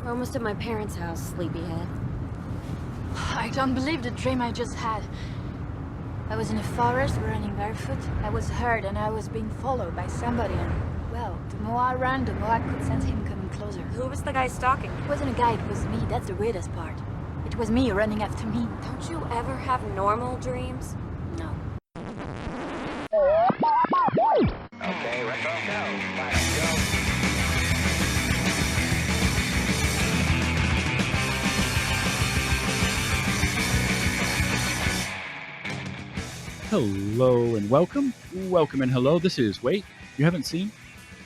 We're almost at my parents' house, sleepyhead. I don't believe the dream I just had. I was in a forest running barefoot. I was hurt and I was being followed by somebody and, well, the more I ran, the more I could sense him coming closer. Who was the guy stalking you? It wasn't a guy, it was me. That's the weirdest part. It was me running after me. Don't you ever have normal dreams? No. Okay, let's all go. Let's go. Hello and welcome. Welcome and hello. This is Wait, You Haven't Seen?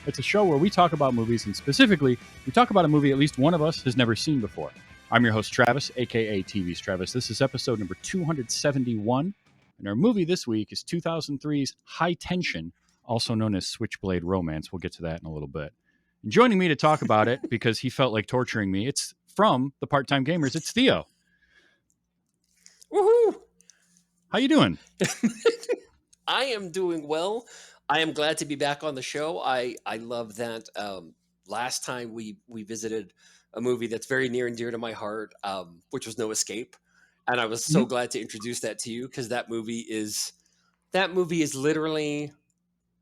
It's a show where we talk about movies, and specifically, we talk about a movie at least one of us has never seen before. I'm your host, Travis, aka TV's Travis. This is episode number 271, and our movie this week is 2003's High Tension, also known as Switchblade Romance. We'll get to that in a little bit. And joining me to talk about it, because he felt like torturing me, it's from the Part-Time Gamers, it's Theo. Woohoo! How you doing? I am doing well. I am glad to be back on the show. I love that last time we visited a movie that's very near and dear to my heart, which was No Escape. And I was so glad to introduce that to you because that movie is literally,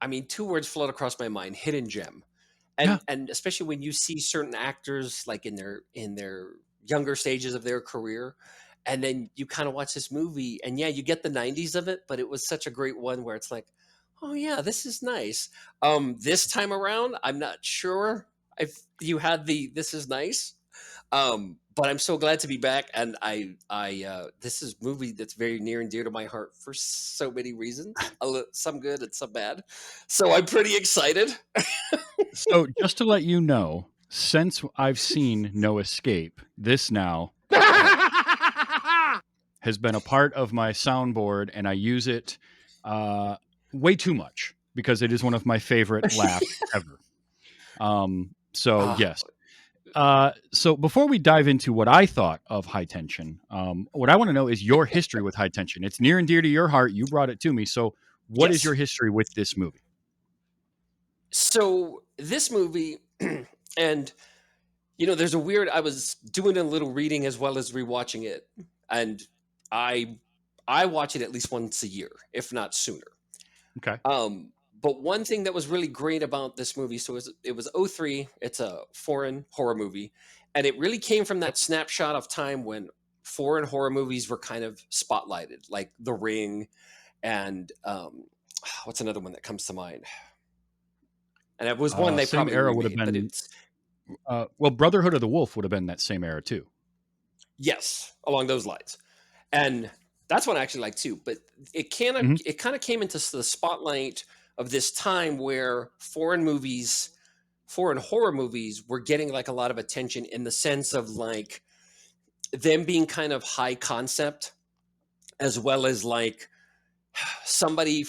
I mean, two words float across my mind: hidden gem. And especially when you see certain actors like in their younger stages of their career, and then you kind of watch this movie and yeah, you get the 90s of it, but it was such a great one where it's like, oh yeah, this is nice. This time around, I'm not sure if you had the this is nice. But I'm so glad to be back, and I this is a movie that's very near and dear to my heart for so many reasons, some good and some bad. So I'm pretty excited. So just to let you know, since I've seen No Escape, this now has been a part of my soundboard, and I use it way too much because it is one of my favorite laughs ever. Yes. So before we dive into what I thought of High Tension, what I want to know is your history with High Tension. It's near and dear to your heart. You brought it to me. So what is Yes. your history with this movie? So this movie, and there's a weird. I was doing a little reading as well as rewatching it, and I watch it at least once a year, if not sooner. Okay. But one thing that was really great about this movie, so it was '03. It's a foreign horror movie, and it really came from that snapshot of time when foreign horror movies were kind of spotlighted, like The Ring, and what's another one that comes to mind? And it was one they Same probably era would have remade, but been. it's Well, Brotherhood of the Wolf would have been that same era too. yes, along those lines. And that's one I actually like too. But it kind of came into the spotlight of this time where foreign horror movies were getting like a lot of attention in the sense of like them being kind of high concept, as well as like somebody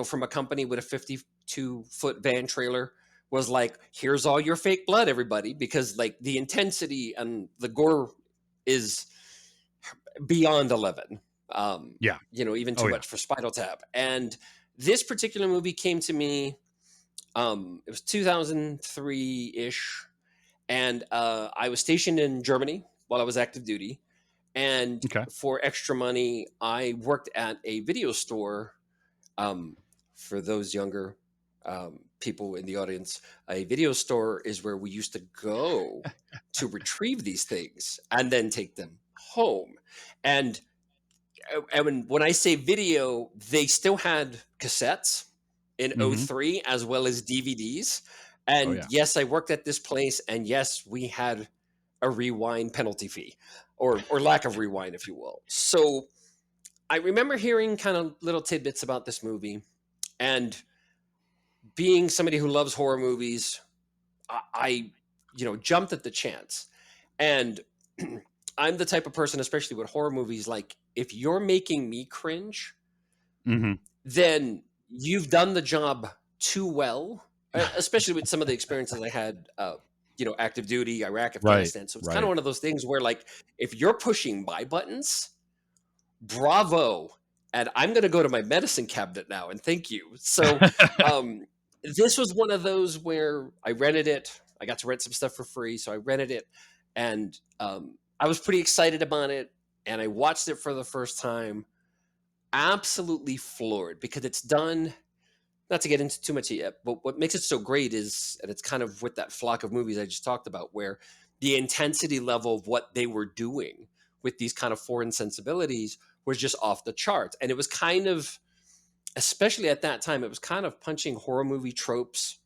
from a company with a 52-foot van trailer was like, here's all your fake blood, everybody, because like the intensity and the gore is beyond 11. Even too much for Spinal Tap. And this particular movie came to me, it was 2003-ish, and I was stationed in Germany while I was active duty. And for extra money, I worked at a video store. For those younger people in the audience, a video store is where we used to go to retrieve these things and then take them home. And when I say video, they still had cassettes in '03 as well as DVDs. And yes, I worked at this place, and yes, we had a rewind penalty fee, or lack of rewind, if you will. So I remember hearing kind of little tidbits about this movie, and being somebody who loves horror movies, I jumped at the chance. And I'm the type of person, especially with horror movies, like if you're making me cringe, then you've done the job too well, especially with some of the experiences I had, active duty, Iraq, Afghanistan. So it's kind of one of those things where like, if you're pushing my buttons, bravo. And I'm going to go to my medicine cabinet now and thank you. So this was one of those where I rented it. I got to rent some stuff for free. So I rented it. and I was pretty excited about it, and I watched it for the first time. Absolutely floored because it's done. Not to get into too much yet, but what makes it so great is, and it's kind of with that flock of movies I just talked about, where the intensity level of what they were doing with these kind of foreign sensibilities was just off the charts. And it was kind of, especially at that time, it was kind of punching horror movie tropes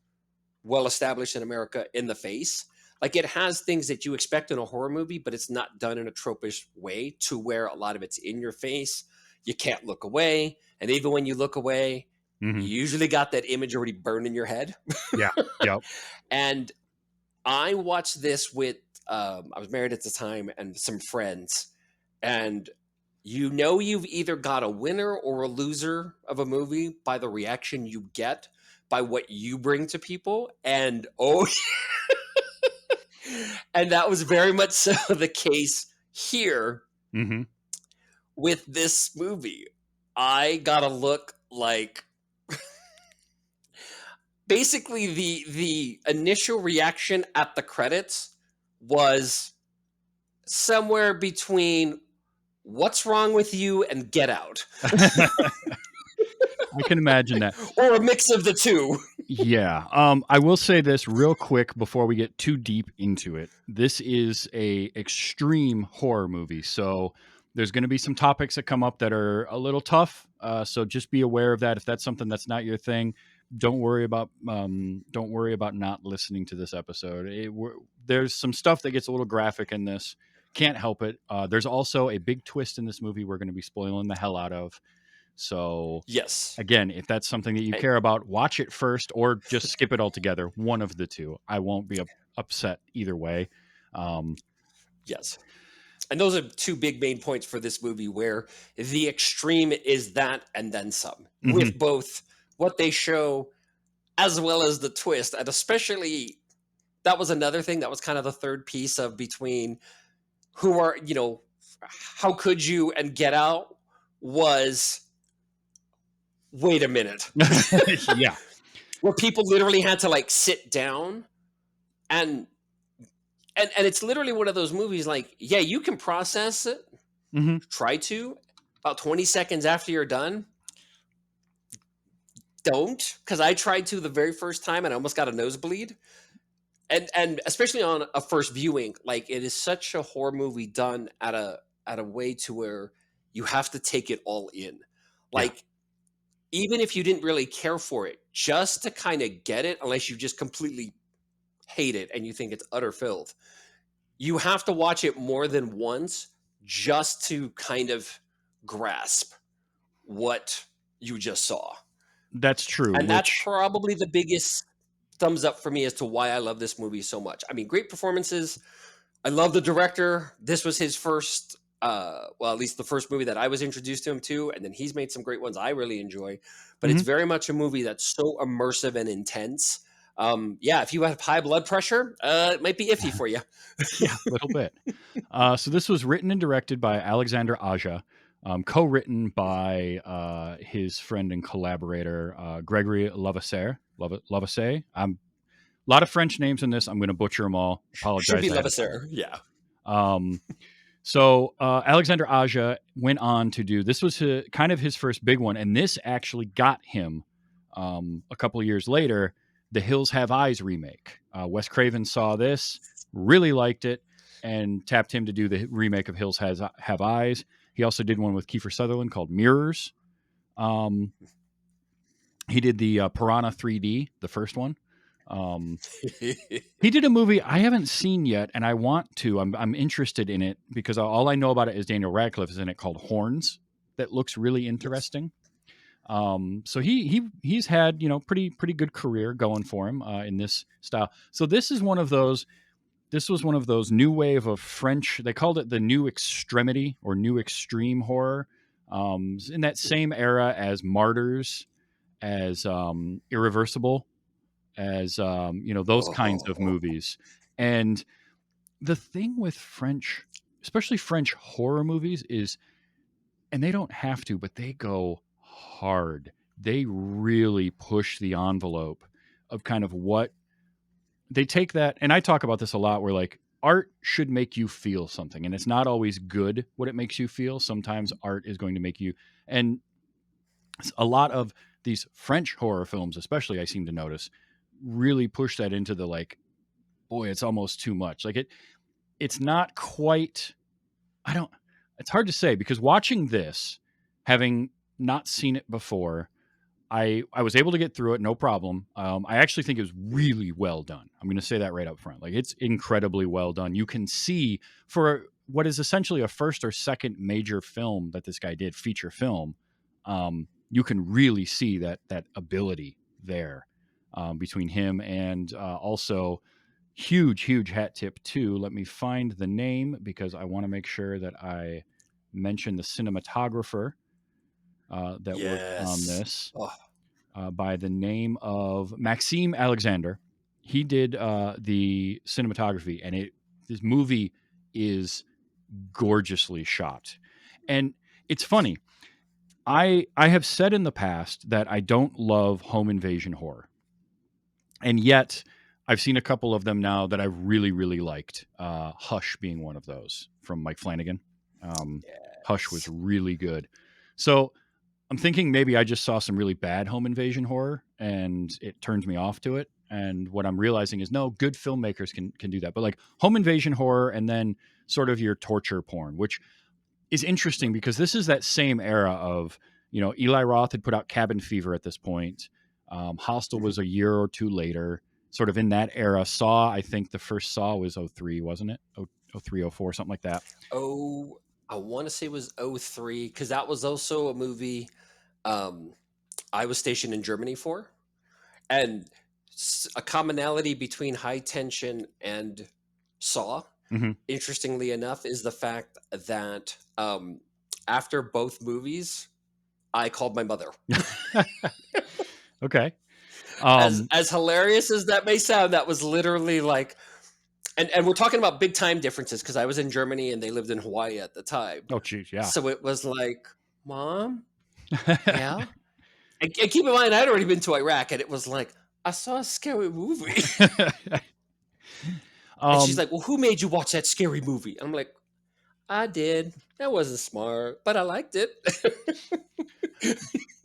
well established in America in the face. Like it has things that you expect in a horror movie, but it's not done in a tropish way to where a lot of it's in your face. You can't look away. And even when you look away, you usually got that image already burned in your head. Yeah. Yep. And I watched this with, I was married at the time and some friends. And you've either got a winner or a loser of a movie by the reaction you get, by what you bring to people. And and that was very much so the case here with this movie. I got to look like basically the initial reaction at the credits was somewhere between "What's wrong with you?" and "Get out." I can imagine that. Or a mix of the two. Yeah. I will say this real quick before we get too deep into it. This is a extreme horror movie, so there's going to be some topics that come up that are a little tough. So just be aware of that. If that's something that's not your thing, don't worry about not listening to this episode. There's some stuff that gets a little graphic in this. Can't help it. There's also a big twist in this movie we're going to be spoiling the hell out of. So Yes. again, if that's something that you care about, watch it first or just skip it altogether. One of the two. I won't be upset either way. Yes. And those are two big main points for this movie, where the extreme is that and then some, with both what they show as well as the twist. And especially, that was another thing that was kind of the third piece of between who are, how could you and Get Out was, wait a minute. Yeah. Where people literally had to like sit down and it's literally one of those movies like, yeah, you can process it, try to, about 20 seconds after you're done. Don't, because I tried to the very first time and I almost got a nosebleed. And especially on a first viewing, like it is such a horror movie done at a way to where you have to take it all in. Like, even if you didn't really care for it, just to kind of get it, unless you just completely hate it and you think it's utter filth, you have to watch it more than once just to kind of grasp what you just saw. That's true. And that's probably the biggest thumbs up for me as to why I love this movie so much. I mean, great performances. I love the director. This was his first, well, at least the first movie that I was introduced to him to, and then he's made some great ones I really enjoy. But it's very much a movie that's so immersive and intense. Yeah, if you have high blood pressure, it might be iffy for you. Yeah, a little bit. So this was written and directed by Alexander Aja, co-written by his friend and collaborator Gregory Levasseur. A lot of French names in this. I'm going to butcher them all. Apologize. Should be Levasseur, yeah. So Alexander Aja went on to do, this was kind of his first big one, and this actually got him a couple of years later, the Hills Have Eyes remake. Wes Craven saw this, really liked it, and tapped him to do the remake of Hills Have Eyes. He also did one with Kiefer Sutherland called Mirrors. He did the Piranha 3D, the first one. He did a movie I haven't seen yet, and I want to. I'm interested in it because all I know about it is Daniel Radcliffe is in it, called Horns. That looks really interesting. So he's had pretty good career going for him in this style. So this is one of those. This was one of those new wave of French. They called it the new extremity or new extreme horror. In that same era as Martyrs, as Irreversible, as those kinds of movies. And the thing with French, especially French horror movies, is, and they don't have to, but they go hard. They really push the envelope of kind of what they take that. And I talk about this a lot, where like art should make you feel something, and it's not always good what it makes you feel. Sometimes art is going to make you, and a lot of these French horror films, especially, I seem to notice, really push that into the like, boy, it's almost too much. Like it's not quite. I don't. It's hard to say because watching this, having not seen it before, I was able to get through it, no problem. I actually think it was really well done. I'm going to say that right up front. Like it's incredibly well done. You can see for what is essentially a first or second major film that this guy did, feature film. You can really see that ability there between him and also huge hat tip too. Let me find the name because I want to make sure that I mention the cinematographer that worked on Yes. this Oh, by the name of Maxime Alexander. He did the cinematography, and this movie is gorgeously shot. And it's funny. I have said in the past that I don't love home invasion horror, and yet I've seen a couple of them now that I've really liked. Hush being one of those from Mike Flanagan. Hush was yes. really good. So I'm thinking maybe I just saw some really bad home invasion horror and it turned me off to it. And what I'm realizing is no, good filmmakers can do that. But like home invasion horror and then sort of your torture porn, which is interesting because this is that same era of, Eli Roth had put out Cabin Fever at this point. Hostel Mhm. was a year or two later, sort of in that era. Saw, I think the first Saw was '03, wasn't it? 03, '04, something like that. Oh, I want to say it was '03 because that was also a movie um, I was stationed in Germany for. And a commonality between High Tension and Saw, Hmm. interestingly enough, is the fact that after both movies, I called my mother. Okay. As hilarious as that may sound, that was literally like, and we're talking about big time differences because I was in Germany and they lived in Hawaii at the time. Oh, geez, yeah. So it was like, Mom, yeah. And keep in mind, I'd already been to Iraq, and it was like, I saw a scary movie. And she's um, like, "Well, who made you watch that scary movie?" I'm like, "I did. That wasn't smart, but I liked it."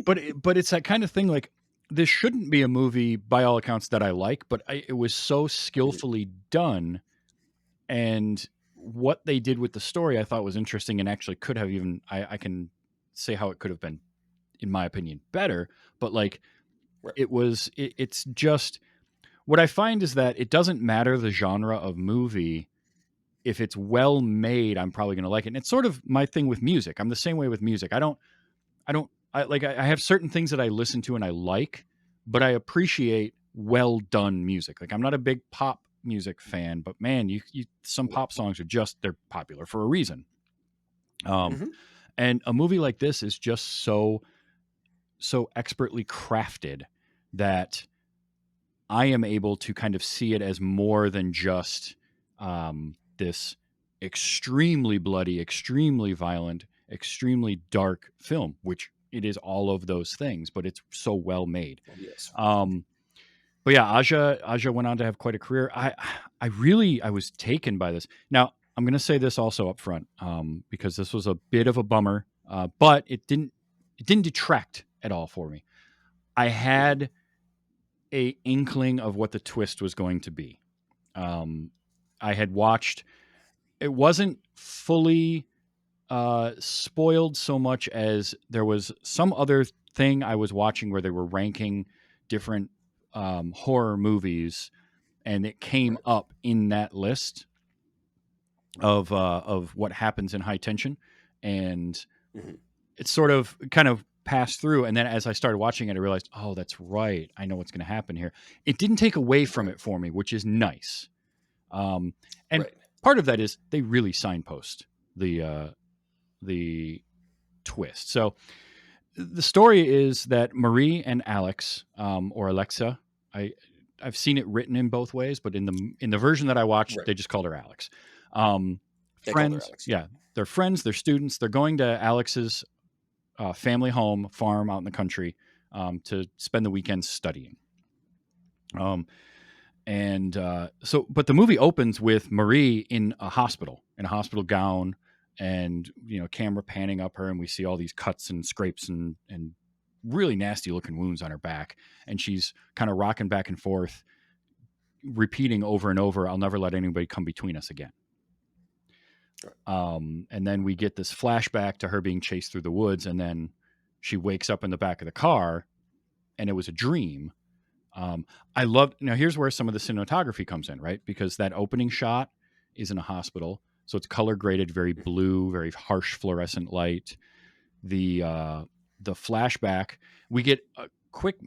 but it's that kind of thing. Like this shouldn't be a movie by all accounts that I like, but it was so Mhm. skillfully done, and what they did with the story, I thought was interesting, and actually could have even I can say how it could have been, in my opinion, better. But like Right. it's just what I find is that it doesn't matter the genre of movie. If it's well made, I'm probably going to like it. And it's sort of my thing with music. I'm the same way with music. I have certain things that I listen to and I like, but I appreciate well done music. Like I'm not a big pop music fan, but man, you some Right. pop songs are just they're popular for a reason. Um, Mhm. and a movie like this is just so expertly crafted that I am able to kind of see it as more than just this extremely bloody, extremely violent, extremely dark film, which it is all of those things, but it's so well made. Oh, yes. Um, but yeah, Aja went on to have quite a career. I was taken by this. Now I'm going to say this also up front because this was a bit of a bummer, but it didn't detract at all for me. I Mhm. had a inkling of what the twist was going to be. Um, I had watched. It wasn't fully spoiled so much as there was some other thing I was watching where they were ranking different horror movies, and it came Right. up in that list of what happens in High Tension, and Mhm. it sort of kind of passed through. And then as I started watching it, I realized, oh, that's right. I know what's going to happen here. It didn't take away from Right. it for me, which is nice. And Right. part of that is they really signpost the twist. So the story is that Marie and Alex, or Alexa, I I've seen it written in both ways, but in the version that I watched, Right. they just called her Alex. Um, They called her friends, Alex. Yeah. yeah, they're friends, they're students. They're going to Alex's family home farm out in the country to spend the weekend studying. Um, And but the movie opens with Marie in a hospital gown, and camera panning up her, and we see all these cuts and scrapes and really nasty looking wounds on her back, and she's kind of rocking back and forth, repeating over and over, "I'll never let anybody come between us again." And then we get this flashback to her being chased through the woods, and then she wakes up in the back of the car, and it was a dream. I love. Now here's where some of the cinematography comes in, right? Because that opening shot is in a hospital, so it's color graded, very blue, very harsh fluorescent light. The flashback, we get a quick.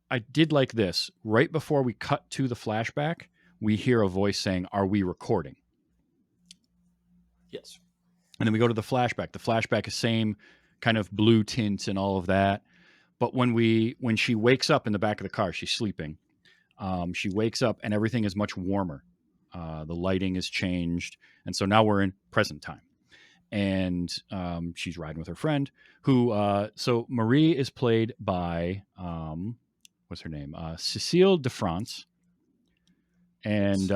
I did like this. Right before we cut to the flashback, we hear a voice saying, "Are we recording?" Yes. And then we go to the flashback. The flashback is same kind of blue tint and all of that. But when she wakes up in the back of the car, she's sleeping. She wakes up and everything is much warmer. The lighting is changed. And so now we're in present time. And she's riding with her friend who, so Marie is played by, what's her name? Cécile de France. And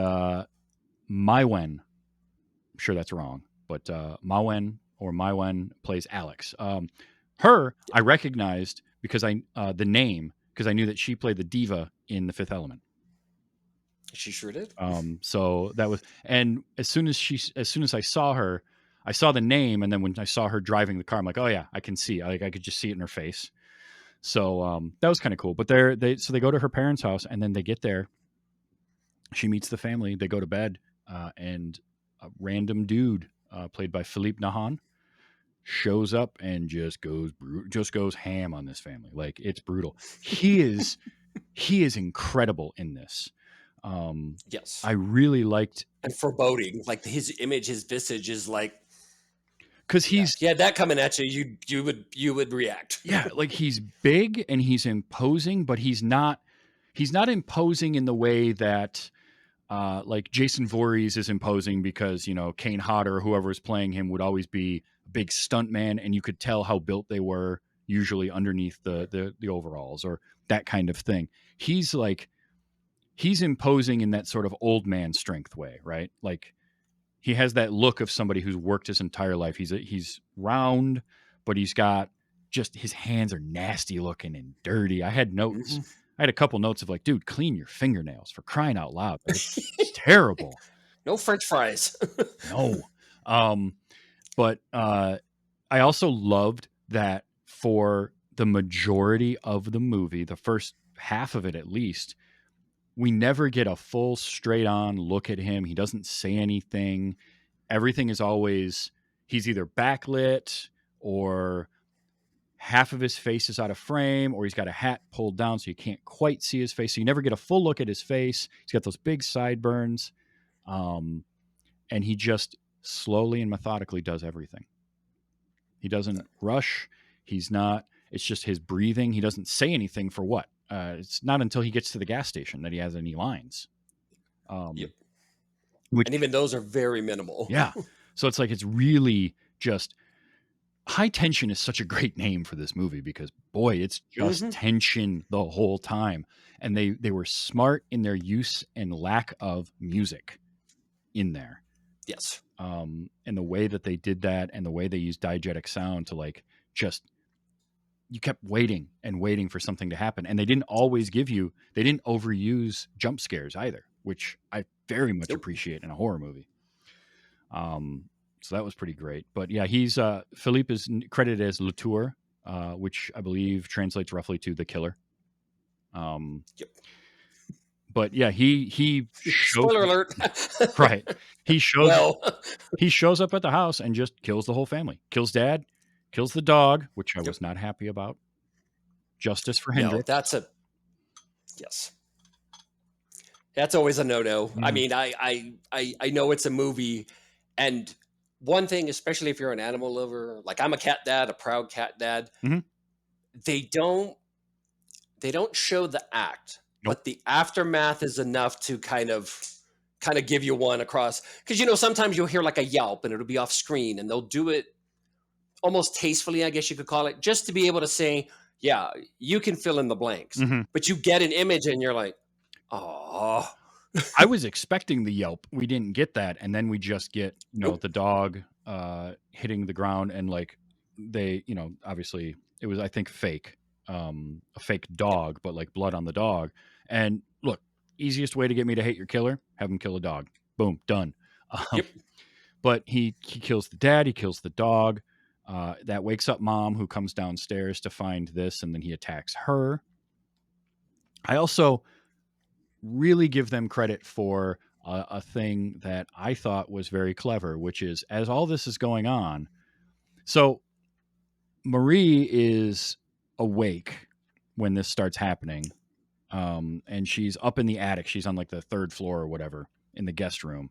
Maiwen, I'm sure that's wrong, but Maiwen plays Alex. Her, I recognized because the name, because I knew that she played the diva in The Fifth Element. She sure did. So that was, and as soon as I saw her, I saw the name, and then when I saw her driving the car, I'm like, oh yeah, I can see. I could just see it in her face. So that was kind of cool. But they go to her parents' house, and then they get there. She meets the family. They go to bed, and a random dude played by Philippe Nahan shows up and just goes ham on this family. Like, it's brutal. He is incredible in this. Yes. I really liked, and foreboding. Like his image, his visage is like, because he's yeah, that coming at you, you would react. yeah, like he's big and he's imposing, but he's not imposing in the way that like Jason Voorhees is imposing, because Kane Hodder or whoever is playing him would always be a big stunt man, and you could tell how built they were usually underneath the overalls or that kind of thing. He's imposing in that sort of old man strength way, right? Like, he has that look of somebody who's worked his entire life. He's round, but he's got just, his hands are nasty looking and dirty. I had notes. Mm-hmm. I had a couple notes of like, dude, clean your fingernails, for crying out loud. Like, it's terrible. No French fries. No. But I also loved that for the majority of the movie, the first half of it at least, we never get a full straight on look at him. He doesn't say anything. Everything is always, he's either backlit, or half of his face is out of frame, or he's got a hat pulled down so you can't quite see his face. So you never get a full look at his face. He's got those big sideburns. And he just slowly and methodically does everything. He doesn't rush. It's just his breathing. He doesn't say anything for what? It's not until he gets to the gas station that he has any lines. Yep. Which, and even those are very minimal. Yeah. So it's like, it's really just, High Tension is such a great name for this movie, because boy, it's just tension the whole time. And they were smart in their use and lack of music in there. Yes. And the way that they did that, and the way they used diegetic sound to you kept waiting and waiting for something to happen. And they didn't overuse jump scares either, which I very much appreciate in a horror movie. So that was pretty great. But yeah, Philippe is credited as Le Tueur, which I believe translates roughly to the killer. Yep. But yeah, he spoiler alert. Right. He shows up at the house and just kills the whole family. Kills dad, kills the dog, which I was not happy about. Justice for Hendrik. No, yes. That's always a no-no. Mm. I mean, I know it's a movie, and one thing, especially if you're an animal lover, like I'm a cat dad, a proud cat dad, they don't show the act, but the aftermath is enough to kind of give you one across. Because sometimes you'll hear like a yelp and it'll be off screen, and they'll do it almost tastefully, I guess you could call it, just to be able to say, yeah, you can fill in the blanks. But you get an image and you're like, oh. I was expecting the yelp. We didn't get that, and then we just get Nope. the dog hitting the ground, and like they obviously it was, I think, fake, a fake Yep. dog, but like blood on the dog. And look, easiest way to get me to hate your killer: have him kill a dog. Boom, done. Um, Yep. but he kills the dad. He kills the dog. That wakes up mom, who comes downstairs to find this, and then he attacks her. I also really give them credit for a thing that I thought was very clever, which is, as all this is going on, so Marie is awake when this starts happening, and she's up in the attic. She's on like the third floor or whatever in the guest room,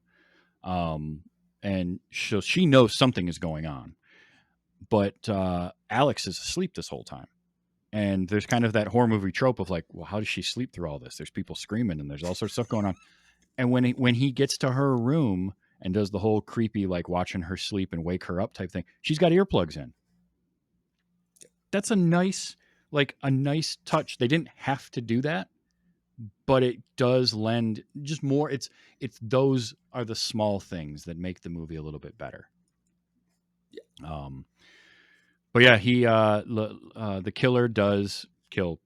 and so she knows something is going on. But Alex is asleep this whole time. And there's kind of that horror movie trope of like, well, how does she sleep through all this? There's people screaming and there's all sorts of stuff going on. And when he gets to her room and does the whole creepy, like watching her sleep and wake her up type thing, she's got earplugs in. That's a nice touch. They didn't have to do that, but it does lend just more. It's those are the small things that make the movie a little bit better. But yeah, he the killer does kill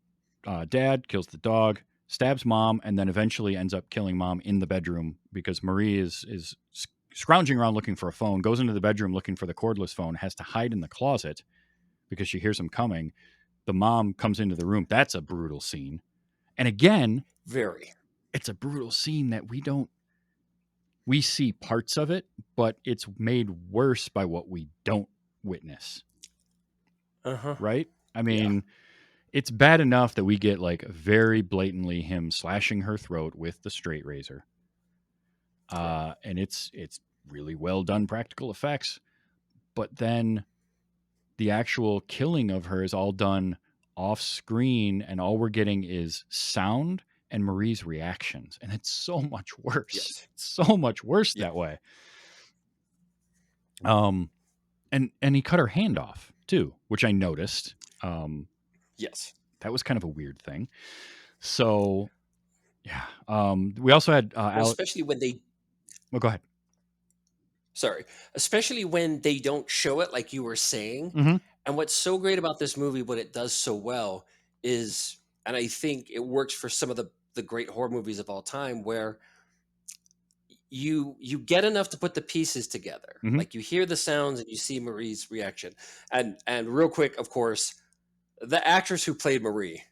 dad, kills the dog, stabs mom, and then eventually ends up killing mom in the bedroom because Marie is scrounging around looking for a phone, goes into the bedroom looking for the cordless phone, has to hide in the closet because she hears him coming. The mom comes into the room. That's a brutal scene. And again, Very. it's a brutal scene that we see parts of it, but it's made worse by what we don't witness. Uh-huh. Right? I mean, it's bad enough that we get like very blatantly him slashing her throat with the straight razor. And it's really well done practical effects. But then the actual killing of her is all done off screen, and all we're getting is sound and Marie's reactions. And it's so much worse. Yes. It's so much worse that way. And he cut her hand off too, which I noticed. Yes. That was kind of a weird thing. So, yeah. We also had Especially when they. Oh, go ahead. Sorry. Especially when they don't show it, like you were saying. Mm-hmm. And what's so great about this movie, what it does so well, is, and I think it works for some of the great horror movies of all time, where you get enough to put the pieces together. Mhm. Like you hear the sounds and you see Marie's reaction. And real quick, of course, the actress who played Marie,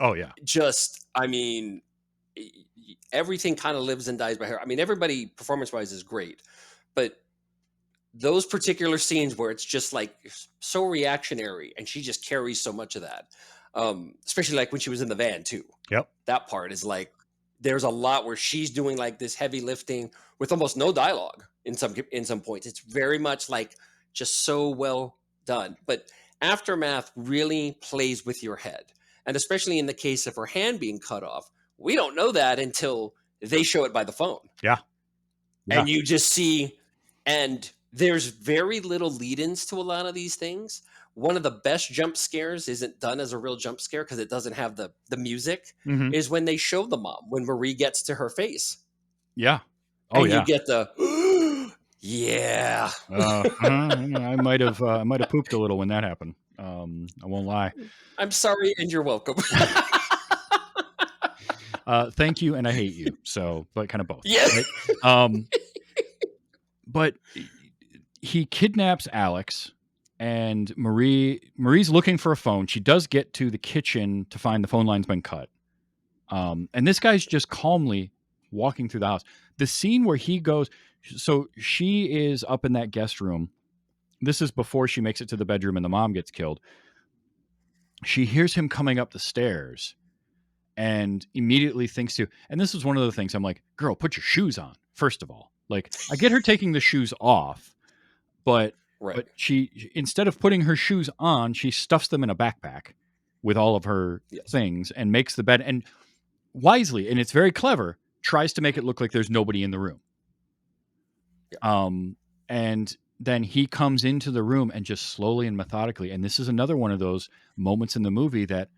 Oh, yeah. just, I mean, everything kind of lives and dies by her. I mean, everybody performance-wise is great, but those particular scenes where it's just like so reactionary and she just carries so much of that, especially like when she was in the van too. Yep. That part is like, there's a lot where she's doing like this heavy lifting with almost no dialogue in some points. It's very much like just so well done. But Aftermath really plays with your head, and especially in the case of her hand being cut off, we don't know that until they show it by the phone. Yeah. And you just see, and there's very little lead-ins to a lot of these things. One of the best jump scares isn't done as a real jump scare because it doesn't have the music, Mhm. is when they show the mom, when Marie gets to her face. Yeah. Oh, And yeah. you get the, yeah. I might have pooped a little when that happened. I won't lie. I'm sorry, and you're welcome. Thank you, and I hate you. So, but kind of both. Yes. Right? But he kidnaps Alex, and Marie's looking for a phone. She does get to the kitchen to find the phone line's been cut. And this guy's just calmly walking through the house. The scene where he goes, so she is up in that guest room. This is before she makes it to the bedroom and the mom gets killed. She hears him coming up the stairs and immediately thinks to, and this is one of the things I'm like, girl, put your shoes on, first of all. Like, I get her taking the shoes off, but she, instead of putting her shoes on, she stuffs them in a backpack with all of her things and makes the bed, and wisely, and it's very clever, tries to make it look like there's nobody in the room. And then he comes into the room and just slowly and methodically, and this is another one of those moments in the movie that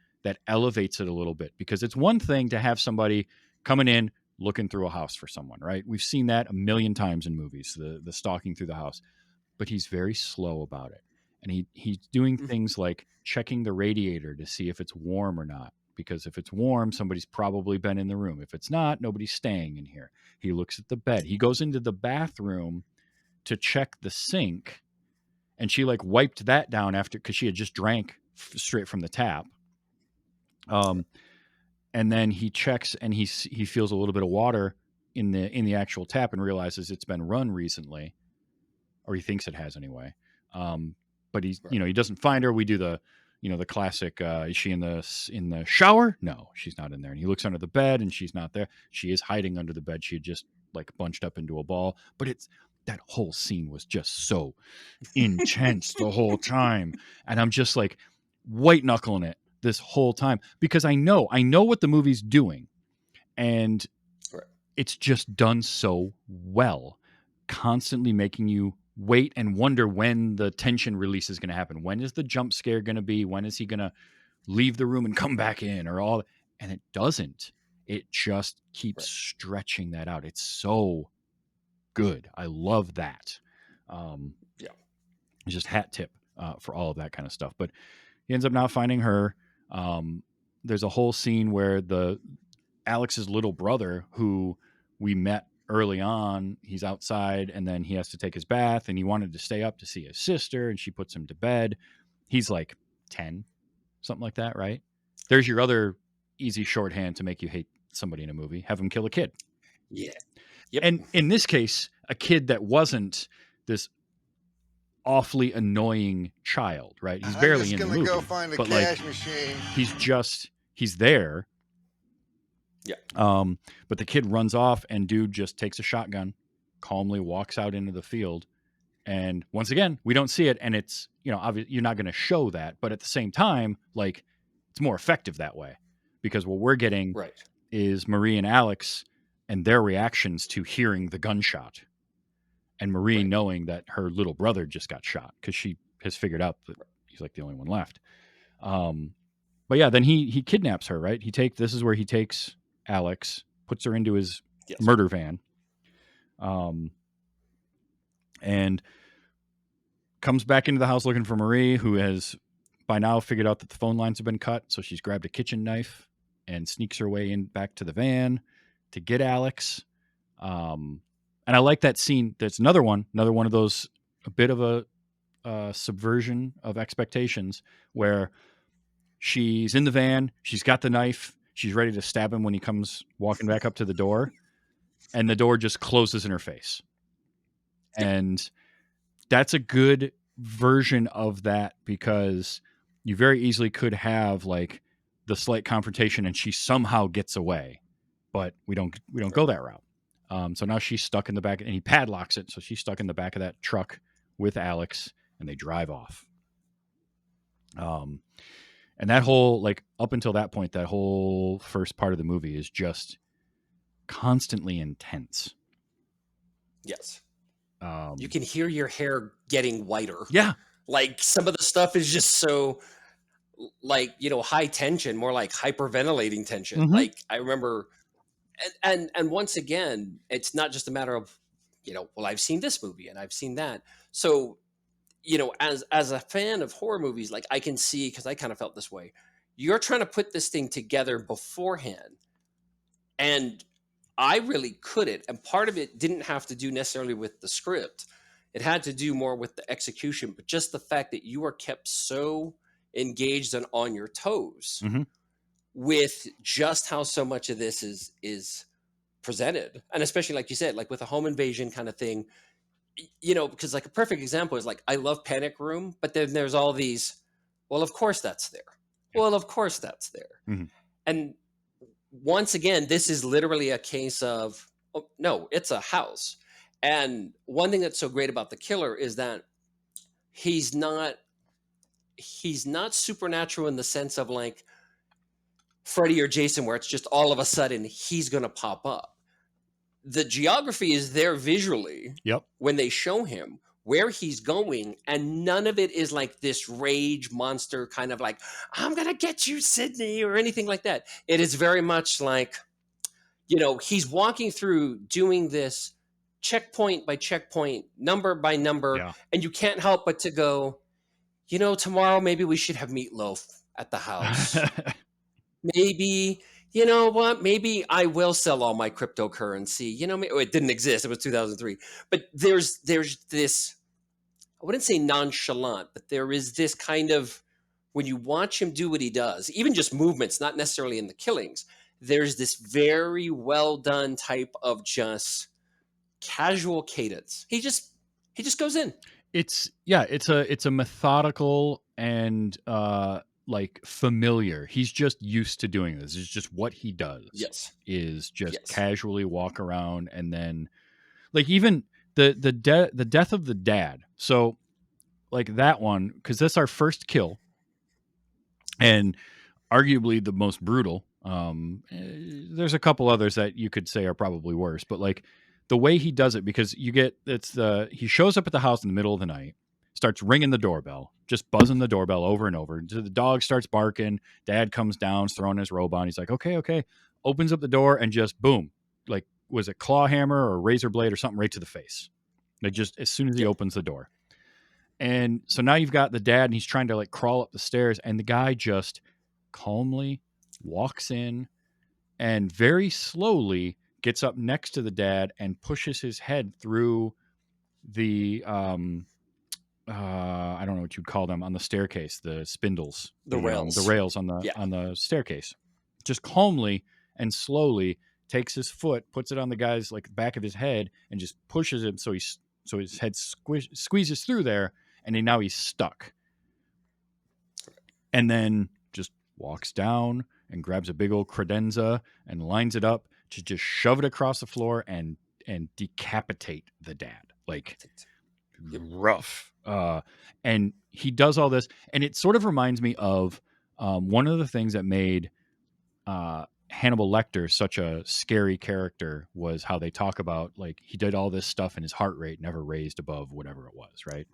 elevates it a little bit, because it's one thing to have somebody coming in, looking through a house for someone, right? We've seen that a million times in movies, the stalking through the house. But he's very slow about it. And he's doing things like checking the radiator to see if it's warm or not. Because if it's warm, somebody's probably been in the room. If it's not, nobody's staying in here. He looks at the bed. He goes into the bathroom to check the sink. And she like wiped that down after, because she had just drank straight from the tap. And then he checks and he feels a little bit of water in the actual tap and realizes it's been run recently, or he thinks it has anyway. But he's, he doesn't find her. We do the classic, is she in the shower? No, she's not in there. And he looks under the bed and she's not there. She is hiding under the bed. She had just like bunched up into a ball, but that whole scene was just so intense the whole time. And I'm just like white knuckling it this whole time because I know what the movie's doing, and it's just done so well, constantly making you wait and wonder when the tension release is going to happen. When is the jump scare going to be? When is he going to leave the room and come back in, or all? And it doesn't. It just keeps stretching that out. It's so good. I love that. It's just hat tip for all of that kind of stuff. But he ends up not finding her. There's a whole scene where Alex's little brother, who we met early on, he's outside and then he has to take his bath, and he wanted to stay up to see his sister, and she puts him to bed. He's like 10, something like that, right? There's your other easy shorthand to make you hate somebody in a movie. Have him kill a kid. Yeah. Yep. And in this case, a kid that wasn't this awfully annoying child, right? He's barely in the movie. Go find the but cash machine. He's there. Yeah. But the kid runs off, and dude just takes a shotgun, calmly walks out into the field. And once again, we don't see it. And it's, obviously you're not going to show that, but at the same time, like, it's more effective that way, because what we're getting is Marie and Alex and their reactions to hearing the gunshot, and Marie knowing that her little brother just got shot, because she has figured out that he's like the only one left. But yeah, then he kidnaps her, right? This is where he takes Alex, puts her into his murder van, and comes back into the house looking for Marie, who has by now figured out that the phone lines have been cut. So she's grabbed a kitchen knife and sneaks her way in back to the van to get Alex. And I like that scene. That's another one of those, a bit of a subversion of expectations, where she's in the van, she's got the knife, she's ready to stab him when he comes walking back up to the door, and the door just closes in her face. And that's a good version of that, because you very easily could have like the slight confrontation and she somehow gets away, but we don't go that route. So now she's stuck in the back, and he padlocks it, so she's stuck in the back of that truck with Alex, and they drive off. And that whole, like, up until that point, that whole first part of the movie is just constantly intense. Yes. You can hear your hair getting whiter. Yeah. Like, some of the stuff is just so, like, high tension, more like hyperventilating tension. Mm-hmm. Like, I remember, and once again, it's not just a matter of, well, I've seen this movie and I've seen that. So, as a fan of horror movies, like, I can see, because I kind of felt this way. You're trying to put this thing together beforehand, and I really couldn't. And part of it didn't have to do necessarily with the script. It had to do more with the execution, but just the fact that you are kept so engaged and on your toes with just how so much of this is presented. And especially, like you said, like with a home invasion kind of thing, because like a perfect example is like, I love Panic Room, but then there's all these, well, of course that's there. Well, of course that's there. Mm-hmm. And once again, this is literally a case of, oh, no, it's a house. And one thing that's so great about the killer is that he's not supernatural in the sense of like Freddy or Jason, where it's just all of a sudden he's going to pop up. The geography is there visually when they show him where he's going, and none of it is like this rage monster kind of like, I'm going to get you, Sydney, or anything like that. It is very much like, he's walking through doing this checkpoint by checkpoint, number by number, Yeah. and you can't help but to go, tomorrow maybe we should have meatloaf at the house. Maybe, you know what? Maybe I will sell all my cryptocurrency. It didn't exist. It was 2003. But there's this, I wouldn't say nonchalant, but there is this kind of, when you watch him do what he does, even just movements, not necessarily in the killings, there's this very well done type of just casual cadence. He just goes in. It's a methodical and like familiar. He's just used to doing this. It's just what he does. Yes. Is just Yes. casually walk around, and then like even the death of the dad. So like that one, because that's our first kill, and arguably the most brutal. There's a couple others that you could say are probably worse, but like the way he does it, because he shows up at the house in the middle of the night, starts ringing the doorbell, just buzzing the doorbell over and over. The dog starts barking. Dad comes down, throwing his robe on. He's like, okay. Opens up the door and just boom, like was it claw hammer or razor blade or something right to the face. Like just as soon as he opens the door. And so now you've got the dad, and he's trying to like crawl up the stairs, and the guy just calmly walks in and very slowly gets up next to the dad and pushes his head through the I don't know what you'd call them on the staircase, the spindles, The rails. the rails on the staircase. Just calmly and slowly takes his foot, puts it on the guy's like back of his head, and just pushes him so his head squeezes through there, and now he's stuck. And then just walks down and grabs a big old credenza and lines it up to just shove it across the floor and decapitate the dad. Like rough. And he does all this, and it sort of reminds me of one of the things that made Hannibal Lecter such a scary character was how they talk about like he did all this stuff and his heart rate never raised above whatever it was, right?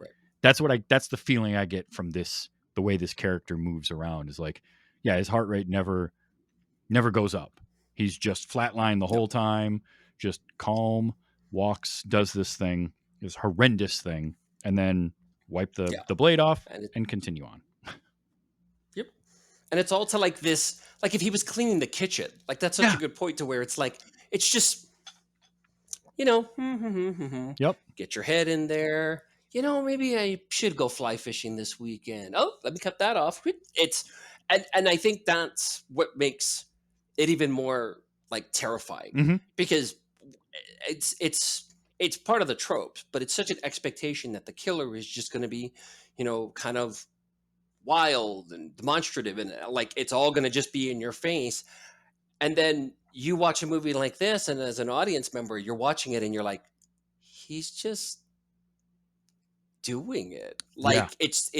That's the feeling I get from this, the way this character moves around is like, yeah, his heart rate never goes up. He's just flatlined the whole time, just calm, walks, does this thing, this horrendous thing, and then wipe the blade off and continue on. Yep. And it's all to like this, like if he was cleaning the kitchen, like that's such a good point to where it's like, it's just, Yep. Get your head in there. Maybe I should go fly fishing this weekend. Oh, let me cut that off. And I think that's what makes it even more like terrifying because it's part of the tropes, but it's such an expectation that the killer is just going to be, kind of wild and demonstrative, and like it's all going to just be in your face. And then you watch a movie like this, and as an audience member, you're watching it and you're like, he's just doing it. Like it's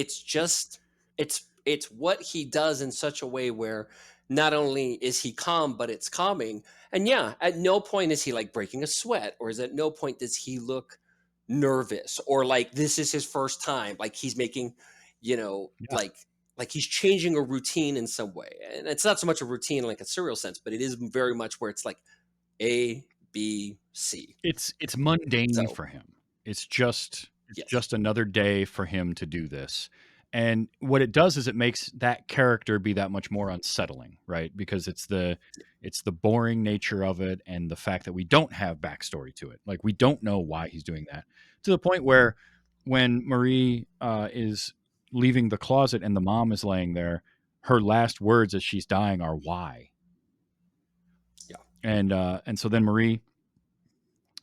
what he does in such a way where not only is he calm, but it's calming. And at no point is he like breaking a sweat, or is at no point does he look nervous, or like this is his first time. Like he's making, like he's changing a routine in some way. And it's not so much a routine like a serial sense, but it is very much where it's like A, B, C. It's mundane for him. It's just another day for him to do this. And what it does is it makes that character be that much more unsettling, right? Because it's the boring nature of it, and the fact that we don't have backstory to it. Like we don't know why he's doing that, to the point where when Marie is leaving the closet and the mom is laying there, her last words as she's dying are "why?" Yeah. And so then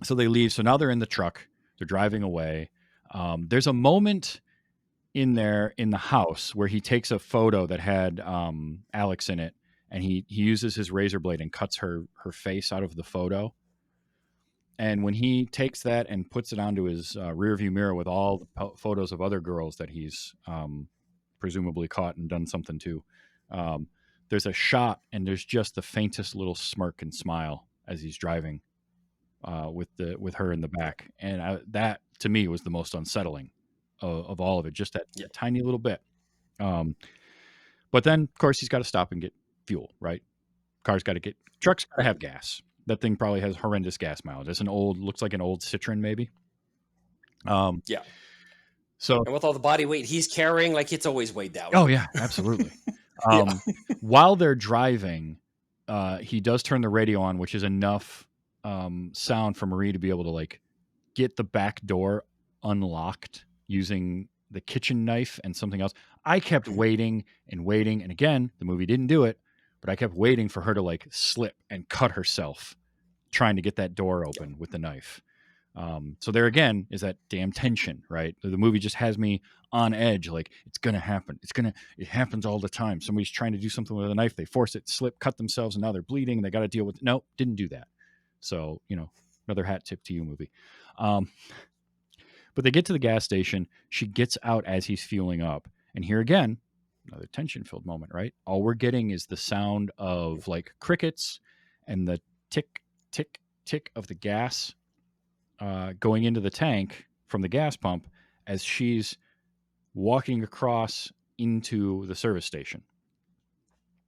so they leave. So now they're in the truck. They're driving away. There's a moment in the house where he takes a photo that had Alex in it, and he uses his razor blade and cuts her face out of the photo. And when he takes that and puts it onto his rear view mirror with all the photos of other girls that he's presumably caught and done something to, there's a shot, and there's just the faintest little smirk and smile as he's driving with her in the back. And that to me was the most unsettling of all of it, just that tiny little bit. But then of course he's got to stop and get fuel, right? Trucks got to have gas. That thing probably has horrendous gas mileage. It's looks like an old Citroen, maybe. Yeah. So, And with all the body weight he's carrying, like it's always weighed down. oh yeah, absolutely. Yeah. While they're driving, he does turn the radio on, which is enough sound for Marie to be able to like get the back door unlocked using the kitchen knife and something else. I kept waiting and waiting, and again, the movie didn't do it, but I kept waiting for her to like slip and cut herself trying to get that door open with the knife. So there again is that damn tension, right? The movie just has me on edge, like it's gonna happen. It happens all the time. Somebody's trying to do something with a knife, they force it, slip, cut themselves, and now they're bleeding. And they got to deal with it. No, didn't do that. So another hat tip to you, movie. But they get to the gas station. She gets out as he's fueling up, and here again, another tension-filled moment, right? All we're getting is the sound of like crickets and the tick, tick, tick of the gas going into the tank from the gas pump as she's walking across into the service station.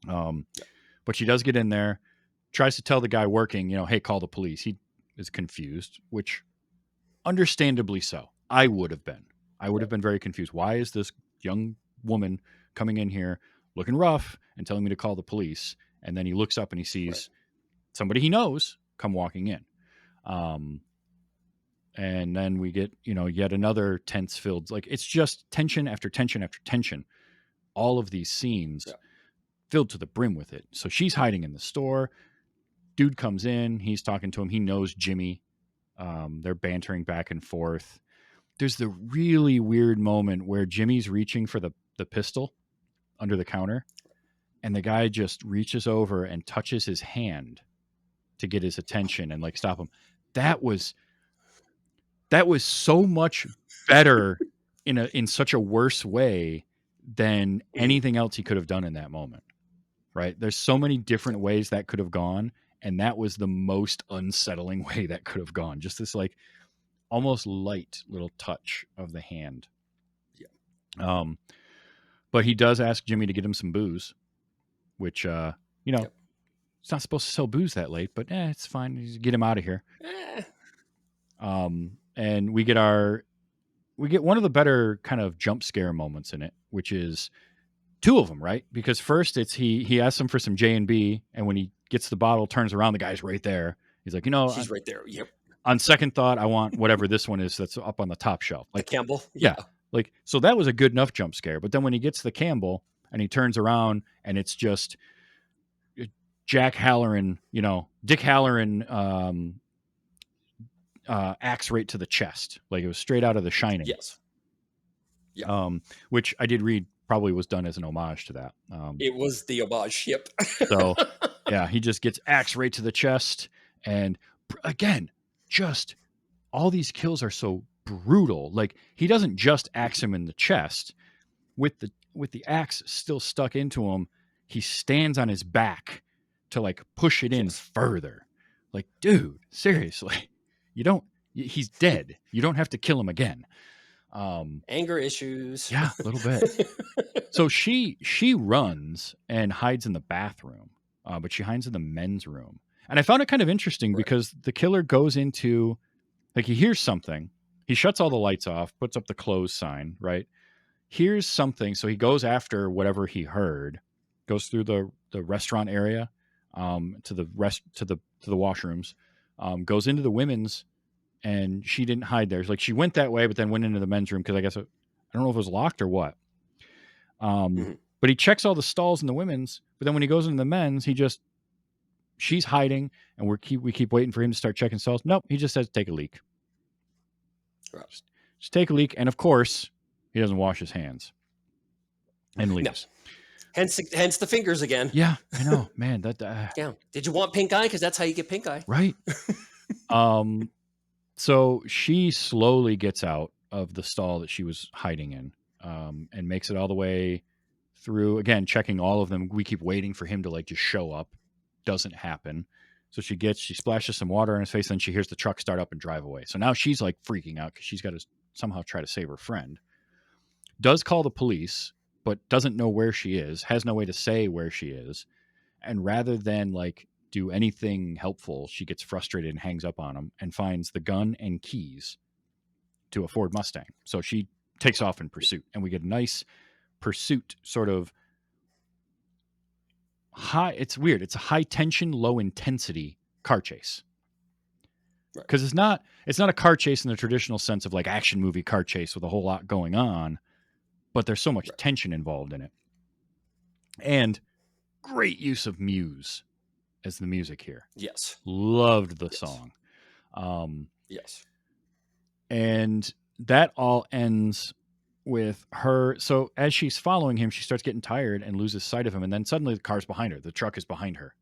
But she does get in there, tries to tell the guy working, hey, call the police. He is confused, which understandably so. I would have been. I would have been very confused. Why is this young woman coming in here looking rough and telling me to call the police? And then he looks up and he sees somebody he knows come walking in. And then we get, yet another tense filled, like it's just tension after tension after tension. All of these scenes filled to the brim with it. So she's hiding in the store. Dude comes in. He's talking to him. He knows Jimmy. They're bantering back and forth. There's the really weird moment where Jimmy's reaching for the pistol under the counter, and the guy just reaches over and touches his hand to get his attention and like stop him. That was so much better in such a worse way than anything else he could have done in that moment. Right? There's so many different ways that could have gone, and that was the most unsettling way that could have gone. Just this like almost light little touch of the hand. Yeah. But he does ask Jimmy to get him some booze, which it's not supposed to sell booze that late, but it's fine. Just get him out of here. And we get one of the better kind of jump scare moments in it, which is two of them, right? Because first it's he asks him for some J&B, and when he gets the bottle, turns around, the guy's right there. He's like, she's right there. Yep. On second thought, I want whatever this one is that's up on the top shelf. Like the Campbell. Yeah. Like, so that was a good enough jump scare. But then when he gets the Campbell and he turns around and it's just Jack Halloran, Dick Halloran, axe right to the chest. Like it was straight out of The Shining. Yes. Yeah. Which I did read probably was done as an homage to that. It was the homage. Yep. So yeah, he just gets axe right to the chest. And again, just all these kills are so brutal. Like he doesn't just axe him in the chest with the axe still stuck into him. He stands on his back to like push it in further. Like, dude, seriously, he's dead. You don't have to kill him again. Anger issues. Yeah, a little bit. So she runs and hides in the bathroom, but she hides in the men's room. And I found it kind of interesting because the killer goes into, like, he hears something. He shuts all the lights off, puts up the close sign, right? Hears something. So he goes after whatever he heard, goes through the restaurant area, to the washrooms, goes into the women's, and she didn't hide there. It's like she went that way, but then went into the men's room because I guess I don't know if it was locked or what. But he checks all the stalls in the women's, but then when he goes into the men's, she's hiding, and we keep waiting for him to start checking stalls. Nope, he just says take a leak. Right. Just take a leak, and of course, he doesn't wash his hands and leaves. No. Hence the fingers again. Yeah, I know, man. That yeah. Did you want pink eye? Because that's how you get pink eye, right? So she slowly gets out of the stall that she was hiding in, and makes it all the way through. Again, checking all of them. We keep waiting for him to like just show up. Doesn't happen. So she splashes some water on his face, and she hears the truck start up and drive away. So now she's like freaking out because she's got to somehow try to save her friend. Does call the police, but doesn't know where she is, has no way to say where she is. And rather than like do anything helpful, she gets frustrated and hangs up on him and finds the gun and keys to a Ford Mustang. So she takes off in pursuit, and we get a nice pursuit sort of high. It's weird. It's a high tension, low intensity car chase. Right. Because it's not a car chase in the traditional sense of like action movie car chase with a whole lot going on, but there's so much Right. tension involved in it. And great use of Muse as the music here. Yes. Loved the Yes. song. Yes. And that all ends with her. So as she's following him, she starts getting tired and loses sight of him. And then suddenly the car's behind her. The truck is behind her.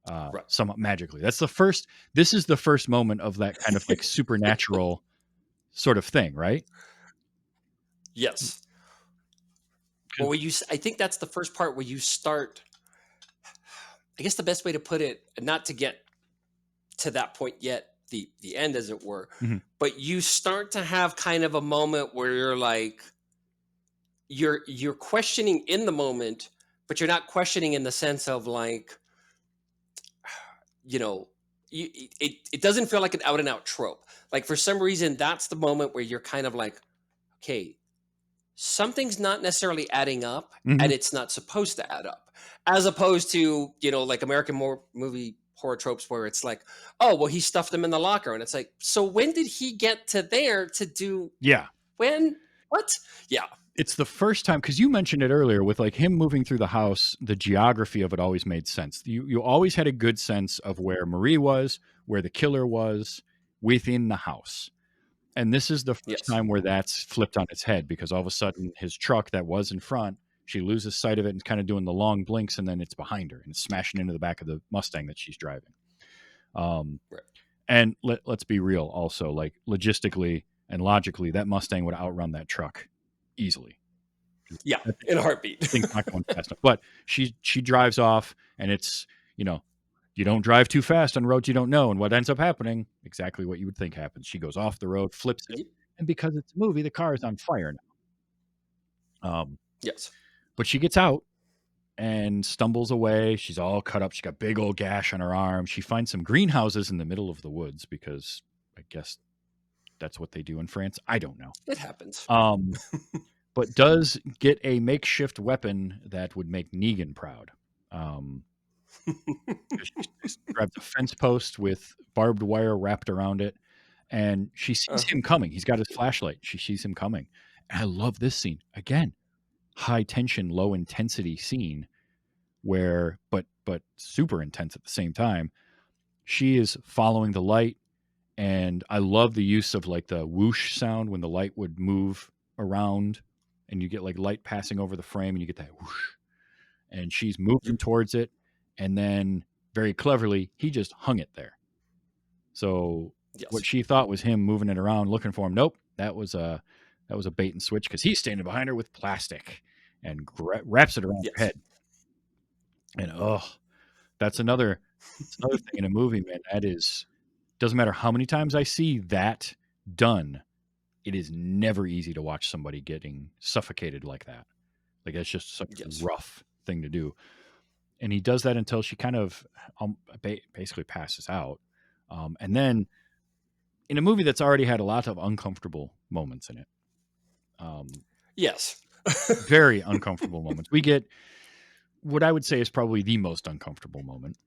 Right. Somewhat magically. This is the first moment of that kind of like supernatural sort of thing, right? Yes. Well, I think that's the first part where you start. I guess the best way to put it, not to get to that point yet, the end, as it were, Mhm. but you start to have kind of a moment where you're like, you're questioning in the moment, but you're not questioning in the sense of like, you know, it doesn't feel like an out and out trope. Like for some reason, that's the moment where you're kind of like, okay, something's not necessarily adding up, Mhm. and it's not supposed to add up, as opposed to, like American movie horror tropes where it's like, oh well, he stuffed them in the locker, and it's like, so when did he get to there to do Yeah. when what? Yeah. It's the first time, because you mentioned it earlier with like him moving through the house, the geography of it always made sense. You always had a good sense of where Marie was, where the killer was within the house. And this is the first Yes. time where that's flipped on its head, because all of a sudden his truck that was in front, she loses sight of it and kind of doing the long blinks, and then it's behind her and it's smashing into the back of the Mustang that she's driving. Right. And let's be real also, like logistically and logically, that Mustang would outrun that truck easily. Yeah, That in a heartbeat. thing's not going fast enough. But she drives off, and it's, you don't drive too fast on roads you don't know. And what ends up happening, exactly what you would think happens. She goes off the road, flips it, Yep. and because it's a movie, the car is on fire now. Yes. But she gets out and stumbles away. She's all cut up. She got a big old gash on her arm. She finds some greenhouses in the middle of the woods, because I guess that's what they do in France. I don't know. It happens. But does get a makeshift weapon that would make Negan proud. She grabs a fence post with barbed wire wrapped around it, and she sees him coming. He's got his flashlight. She sees him coming. And I love this scene. Again, high tension, low intensity scene where, but super intense at the same time. She is following the light, and I love the use of like the whoosh sound when the light would move around, and you get like light passing over the frame, and you get that whoosh. And she's moving towards it, and then very cleverly, he just hung it there. So what Yes. she thought was him moving it around looking for him, nope, that was a bait and switch, because he's standing behind her with plastic and wraps it around her Yes. head. And that's another thing in a movie, man. That is, doesn't matter how many times I see that done, it is never easy to watch somebody getting suffocated like that. Like that's just such Yes. a rough thing to do. And he does that until she kind of basically passes out. And then in a movie that's already had a lot of uncomfortable moments in it, Yes. very uncomfortable moments, we get what I would say is probably the most uncomfortable moment,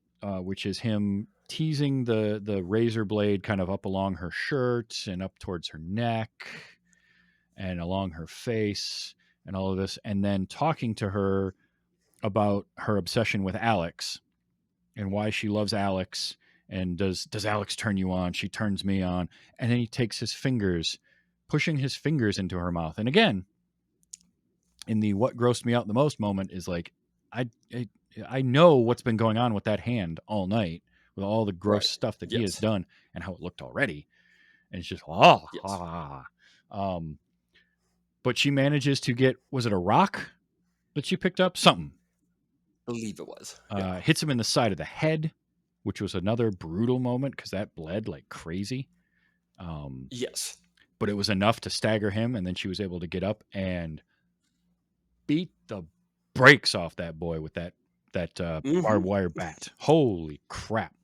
which is him teasing the razor blade kind of up along her shirt and up towards her neck and along her face and all of this, and then talking to her about her obsession with Alex and why she loves Alex, and does Alex turn you on? She turns me on. And then he takes his fingers, pushing his fingers into her mouth. And again, in the what grossed me out the most moment is like, I know what's been going on with that hand all night, with all the gross Right. stuff that he has Yes. done and how it looked already. And it's just, Yes. but she manages to get, was it a rock that she picked up? Something. Believe it was. Yeah. Hits him in the side of the head, which was another brutal moment because that bled like crazy. Yes. But it was enough to stagger him, and then she was able to get up and beat the brakes off that boy with that that Mm-hmm. barbed wire bat. Holy crap.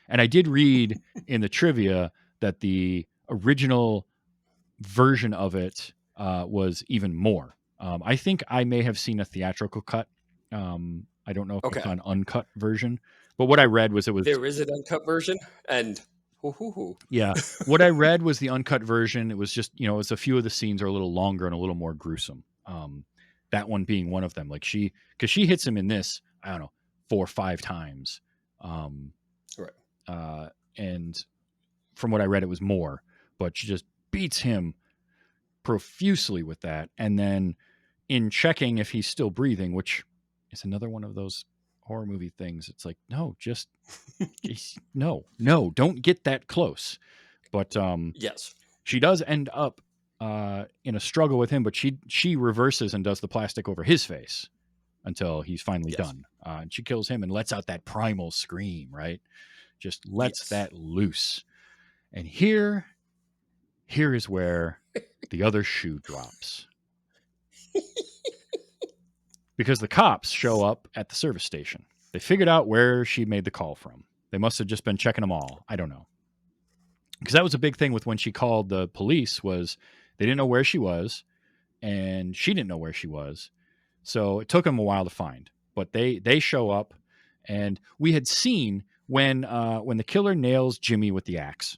And I did read in the trivia that the original version of it was even more. I think I may have seen a theatrical cut. I don't know if I Okay. saw an uncut version, but what I read was it was, There is an uncut version, and hoo. yeah, what I read was the uncut version. It was just, it was a few of the scenes are a little longer and a little more gruesome. That one being one of them. Like because she hits him in this, I don't know, 4 or 5 times. Right. And from what I read, it was more, but she just beats him profusely with that. And then in checking if he's still breathing, which is another one of those horror movie things, it's like, no, no, don't get that close. But Yes. she does end up in a struggle with him, but she reverses and does the plastic over his face until he's finally Yes. done. And she kills him and lets out that primal scream, right? Just lets Yes. that loose. And here is where the other shoe drops. Because the cops show up at the service station. They figured out where she made the call from. They must have just been checking them all. I don't know. Because that was a big thing with when she called the police, was they didn't know where she was and she didn't know where she was. So it took them a while to find. But they show up, and we had seen when the killer nails Jimmy with the axe,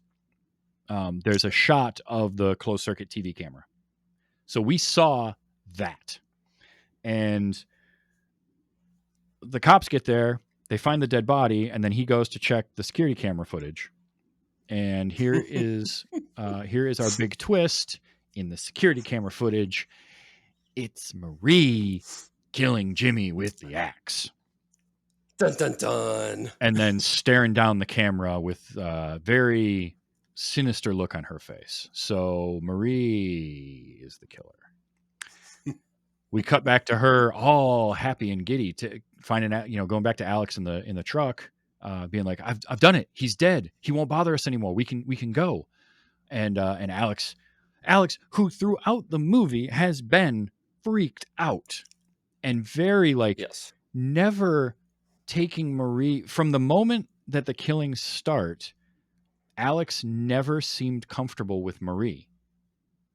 there's a shot of the closed circuit TV camera. So we saw that. And the cops get there, they find the dead body, and then he goes to check the security camera footage. And here is our big twist in the security camera footage. It's Marie killing Jimmy with the axe. Dun dun dun. And then staring down the camera with a very sinister look on her face. So Marie is the killer. We cut back to her all happy and giddy to finding out, going back to Alex in the truck, being like, I've done it. He's dead. He won't bother us anymore. We can go. And Alex, who throughout the movie has been freaked out and very Yes. never taking Marie from the moment that the killings start. Alex never seemed comfortable with Marie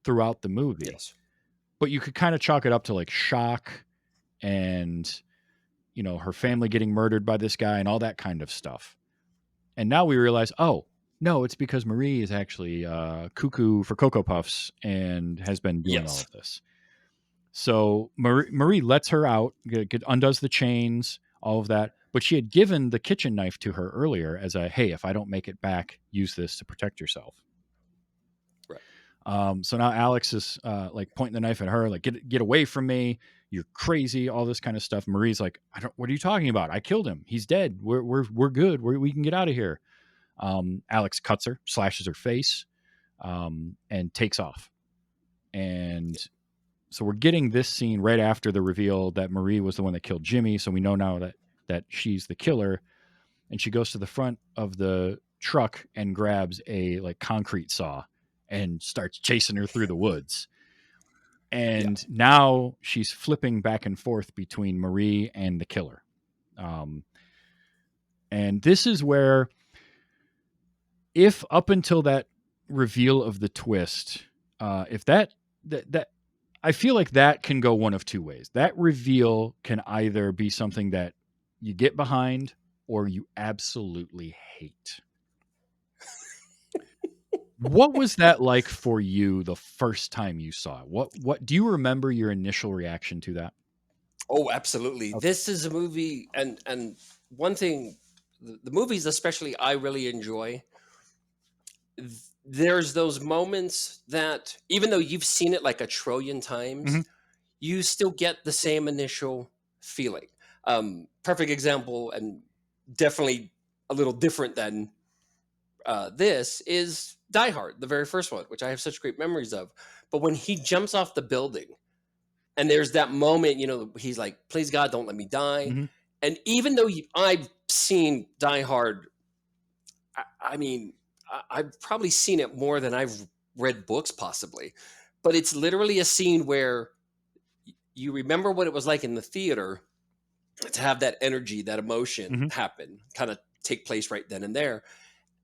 throughout the movie. Yes. But you could kind of chalk it up to shock and, her family getting murdered by this guy and all that kind of stuff. And now we realize, oh, no, it's because Marie is actually cuckoo for Cocoa Puffs and has been doing all of this. So Marie lets her out, undoes the chains, all of that. But she had given the kitchen knife to her earlier as a, hey, if I don't make it back, use this to protect yourself. So now Alex is pointing the knife at her, get away from me. You're crazy. All this kind of stuff. Marie's like, what are you talking about? I killed him. He's dead. We're good. We can get out of here. Alex cuts her, slashes her face, and takes off. And so we're getting this scene right after the reveal that Marie was the one that killed Jimmy. So we know now that she's the killer. And she goes to the front of the truck and grabs a concrete saw and starts chasing her through the woods. And now she's flipping back and forth between Marie and the killer. And this is where, if up until that reveal of the twist, if that I feel like that can go one of two ways. That reveal can either be something that you get behind or you absolutely hate. What was that like for you the first time you saw it? What do you remember your initial reaction to that? Oh, absolutely. Okay. This is a movie, and one thing, the movies especially I really enjoy. There's those moments that even though you've seen it like a trillion times, you still get the same initial feeling. Perfect example, and definitely a little different than this, is Die Hard, the very first one, which I have such great memories of. But when he jumps off the building, and there's that moment, he's like, "Please God, don't let me die." And even though I've seen Die Hard, I mean, I've probably seen it more than I've read books, possibly. But it's literally a scene where you remember what it was like in the theater, to have that energy, that emotion Mhm. happen, kind of take place right then and there.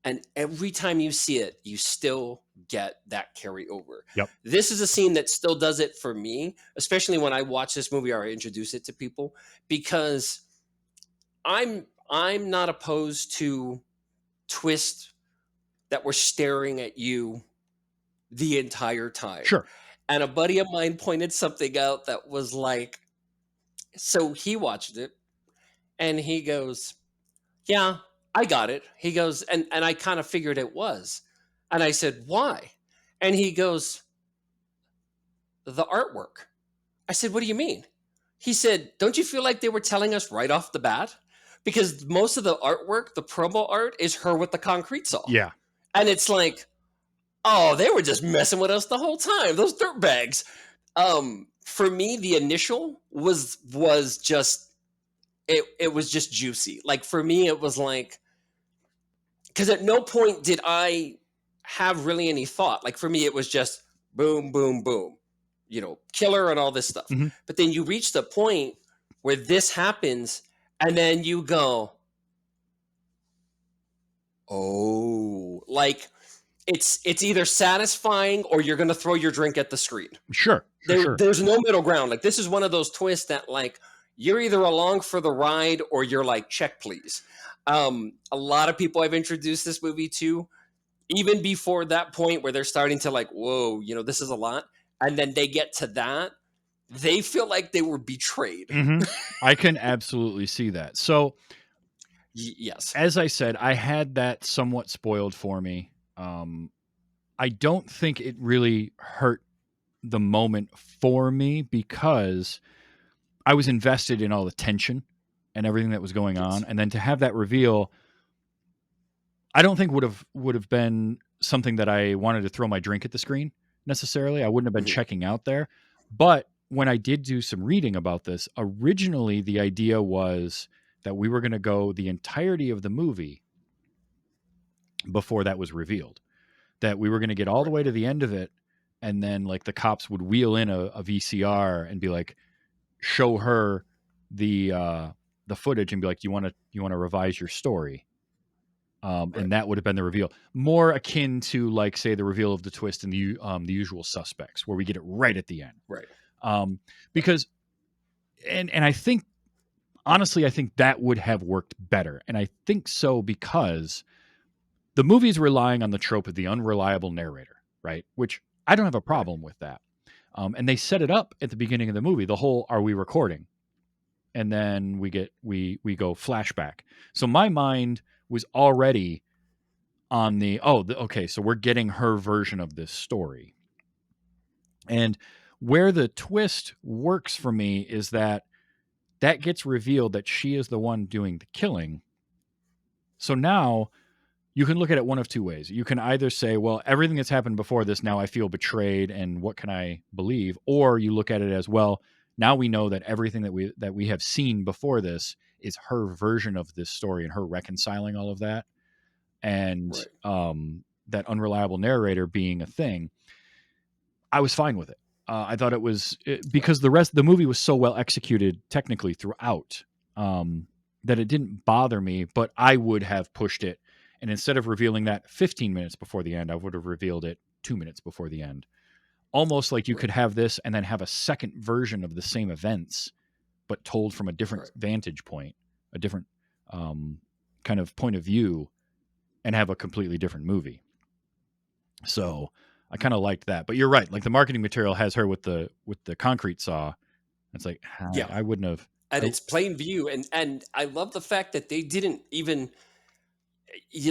And every time you see it, you still get that carryover. Yep. This is a scene that still does it for me, especially when I watch this movie or I introduce it to people, because I'm not opposed to twists that were staring at you the entire time. Sure. And a buddy of mine pointed something out that was like, so he watched it and he goes, "Yeah, I got it." He goes, and I kind of figured it was. And I said, "Why?" And he goes, "The artwork." I said, "What do you mean?" He said, "Don't you feel like they were telling us right off the bat? Because most of the artwork, the promo art, is her with the concrete saw." Yeah. And it's like, oh, they were just messing with us the whole time. Those dirtbags. For me, the initial was just it was just juicy. Like for me, it was like, because at no point did I have really any thought. Like for me, it was just boom, boom, boom, killer and all this stuff. Mhm. But then you reach the point where this happens, and then you go, oh, like it's either satisfying or you're gonna throw your drink at the screen. Sure. Sure. There's no middle ground. Like this is one of those twists that like you're either along for the ride or you're like, check please. A lot of people I've introduced this movie to, even before that point where they're starting to like, whoa, this is a lot, and then they get to that, they feel like they were betrayed. Mhm. I can absolutely see that. So, Yes. as I said, I had that somewhat spoiled for me. I don't think it really hurt the moment for me because I was invested in all the tension and everything that was going on, Yes. and then to have that reveal, I don't think would have been something that I wanted to throw my drink at the screen necessarily. I wouldn't have been Mhm. checking out there. But when I did do some reading about this, originally the idea was that we were going to go the entirety of the movie before that was revealed. That we were going to get all the Right. way to the end of it, and then like the cops would wheel in a VCR and be like, show her the footage and be like, you want to revise your story. Right. And that would have been the reveal, more akin to like say the reveal of the twist in the Usual Suspects, where we get it right at the end. Right. Because and I think honestly, I think that would have worked better, and I think so because the movie's relying on the trope of the unreliable narrator, right? Which I don't have a Right. problem with that. And they set it up at the beginning of the movie. The whole "Are we recording?" and then we go flashback. So my mind was already on the okay, so we're getting her version of this story. And where the twist works for me is that gets revealed that she is the one doing the killing. So now you can look at it one of two ways. You can either say, well, everything that's happened before this, now I feel betrayed and what can I believe? Or you look at it as, well, now we know that everything that we have seen before this is her version of this story and her reconciling all of that. And Right. that unreliable narrator being a thing. I was fine with it. I thought it was because the movie was so well executed technically throughout that it didn't bother me, but I would have pushed it. And instead of revealing that 15 minutes before the end, I would have revealed it 2 minutes before the end. Almost like you Right. could have this and then have a second version of the same events, but told from a different Right. vantage point, a different kind of point of view, and have a completely different movie. So I kind of liked that. But you're right. Like the marketing material has her with the concrete saw. It's like Yeah. I wouldn't have. And it's plain view, and I love the fact that they didn't even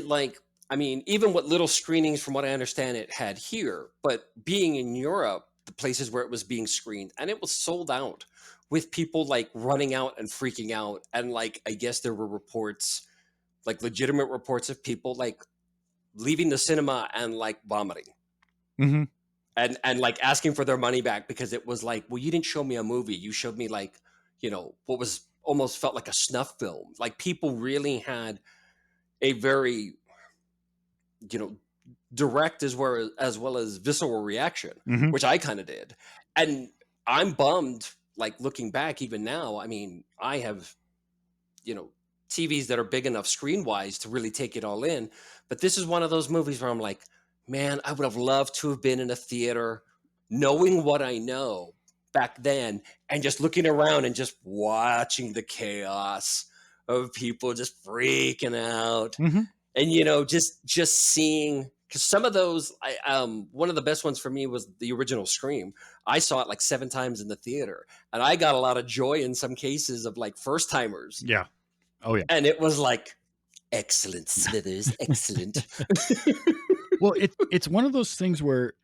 like, I mean, even what little screenings from what I understand it had here, but being in Europe, the places where it was being screened, and it was sold out with people like running out and freaking out. And like, I guess there were reports, like legitimate reports of people like leaving the cinema and like vomiting Mm-hmm. and like asking for their money back because it was like, well, you didn't show me a movie. You showed me like, what was almost felt like a snuff film. Like people really had a very, you know, direct as well as visceral reaction, Mm-hmm. which I kind of did. And I'm bummed, like looking back even now. I mean, I have TVs that are big enough screen wise to really take it all in. But this is one of those movies where I'm like, man, I would have loved to have been in a theater knowing what I know back then and just looking around and just watching the chaos of people just freaking out. Mhm. And just seeing, because some of those one of the best ones for me was the original Scream. I saw it like 7 times in the theater, and I got a lot of joy in some cases of like first timers, Yeah. Oh yeah. and it was like, excellent, Smithers, excellent. Well, it's one of those things where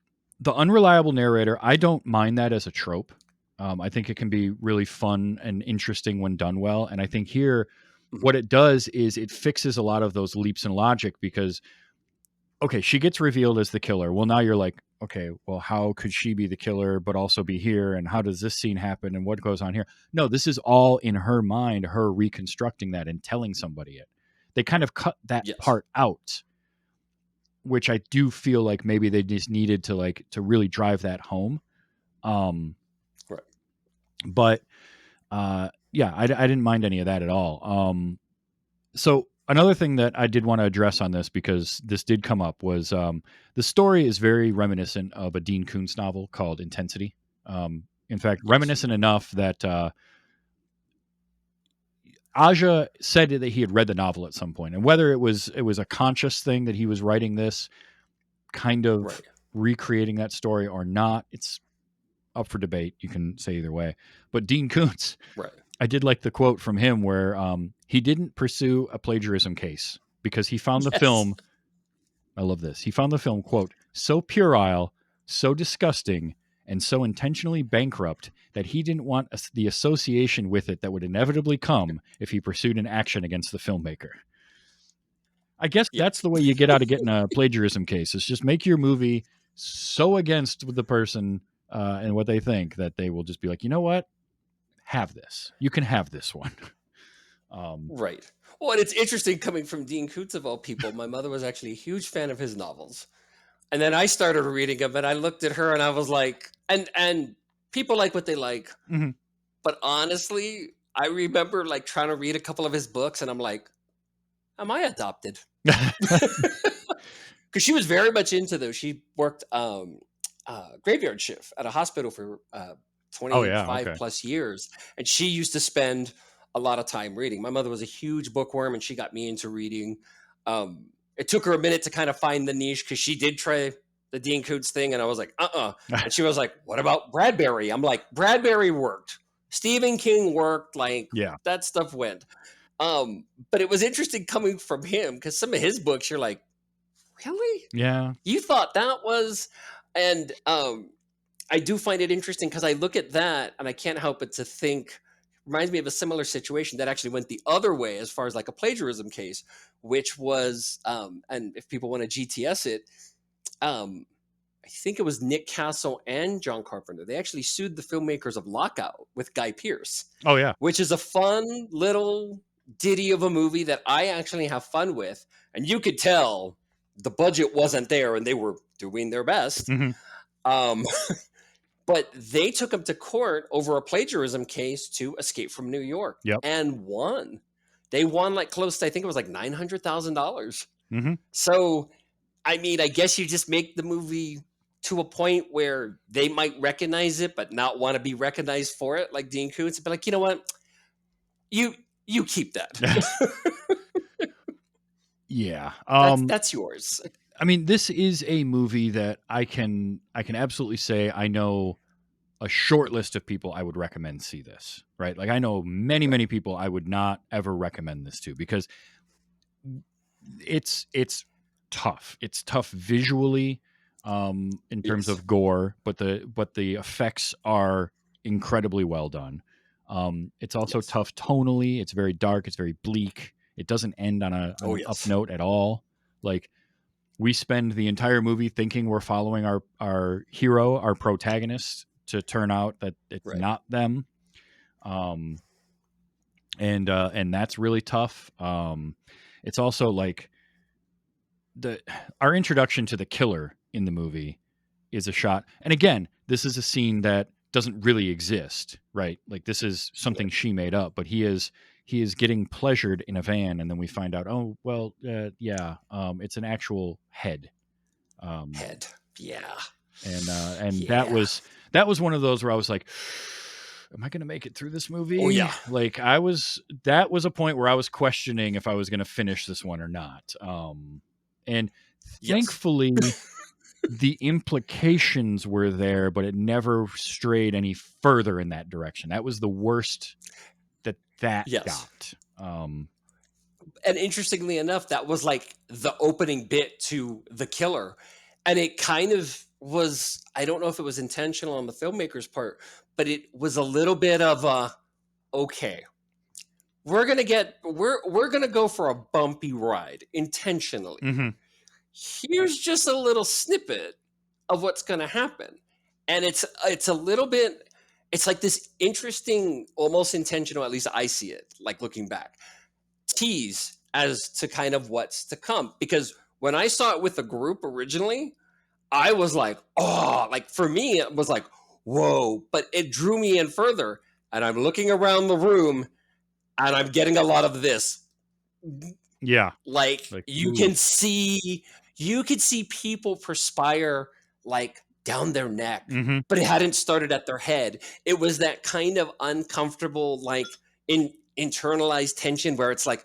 the unreliable narrator, I don't mind that as a trope. I think it can be really fun and interesting when done well. And I think here, what it does is it fixes a lot of those leaps in logic because, okay, she gets revealed as the killer. Well, now you're like, okay, well, how could she be the killer but also be here? And how does this scene happen? And what goes on here? No, this is all in her mind, her reconstructing that and telling somebody it. They kind of cut that Yes. part out, which I do feel like maybe they just needed to really drive that home. Right. But yeah, I didn't mind any of that at all. So another thing that I did want to address on this, because this did come up, was the story is very reminiscent of a Dean Koontz novel called Intensity. In fact, reminiscent enough that Aja said that he had read the novel at some point, and whether it was a conscious thing that he was writing this, kind of Right. recreating that story or not, it's up for debate. You can say either way. But Dean Koontz, Right. I did like the quote from him where he didn't pursue a plagiarism case because he found the Yes. film. I love this. He found the film, quote, so puerile, so disgusting, and so intentionally bankrupt that he didn't want the association with it that would inevitably come if he pursued an action against the filmmaker. I guess Yeah. that's the way you get out of getting a plagiarism case. Is just make your movie so against the person and what they think that they will just be like, you know what? Have this. You can have this one. Right. Well, and it's interesting coming from Dean Koontz of all people. My mother was actually a huge fan of his novels. And then I started reading them, and I looked at her and I was like, and people like what they like. Mhm. But honestly, I remember like trying to read a couple of his books, and I'm like, am I adopted? Because she was very much into those. She worked graveyard shift at a hospital for Oh, yeah. 25 Okay. plus years, and she used to spend a lot of time reading. My mother was a huge bookworm, and she got me into reading. It took her a minute to kind of find the niche because she did try the Dean Koontz thing, and I was like, and she was like, what about Bradbury? I'm like, Bradbury worked. Stephen King worked. Like, Yeah. that stuff went. But it was interesting coming from him because some of his books, you're like, really? Yeah. You thought that was, and I do find it interesting because I look at that and I can't help but to think, reminds me of a similar situation that actually went the other way as far as like a plagiarism case, which was, and if people want to GTS it, I think it was Nick Castle and John Carpenter. They actually sued the filmmakers of Lockout with Guy Pearce. Oh, yeah. Which is a fun little ditty of a movie that I actually have fun with. And you could tell the budget wasn't there and they were doing their best. Mhm. But they took him to court over a plagiarism case to Escape from New York. Yep. And won. They won like close to, I think it was like $900,000. Mhm. So, I mean, I guess you just make the movie to a point where they might recognize it, but not want to be recognized for it, like Dean Koontz. But like, you know what? You keep that. Yeah. That's yours. I mean, this is a movie that I can absolutely say I know a short list of people I would recommend see this, right? Like I know many people I would not ever recommend this to because it's tough. It's tough visually in terms Yes. of gore, but the effects are incredibly well done. It's also Yes. tough tonally. It's very dark. It's very bleak. It doesn't end on an up note at all. Like we spend the entire movie thinking we're following our hero, our protagonist, to turn out that it's not them. And that's really tough. It's also like our introduction to the killer in the movie is a shot. And again, this is a scene that doesn't really exist, right? Like this is something she made up, but he is he is getting pleasured in a van, and then we find out, oh well, it's an actual head. Head. Yeah. And Yeah. that was one of those where I was like, am I going to make it through this movie? Oh, yeah. Like that was a point where I was questioning if I was going to finish this one or not. And Yes. thankfully the implications were there, but it never strayed any further in that direction. That was the worst that Yes. got. And interestingly enough, that was like the opening bit to The Killer. And it kind of was, I don't know if it was intentional on the filmmaker's part, but it was a little bit of a, okay, we're going to go for a bumpy ride intentionally. Mm-hmm. Here's just a little snippet of what's going to happen. And it's a little bit, it's like this interesting, almost intentional, at least I see it, like looking back, tease as to kind of what's to come. Because when I saw it with the group originally, I was like, oh, like for me, it was like, whoa, but it drew me in further. And I'm looking around the room and I'm getting a lot of this. Yeah. Like you could see people perspire like down their neck, mm-hmm. but it hadn't started at their head. It was that kind of uncomfortable, like internalized tension where it's like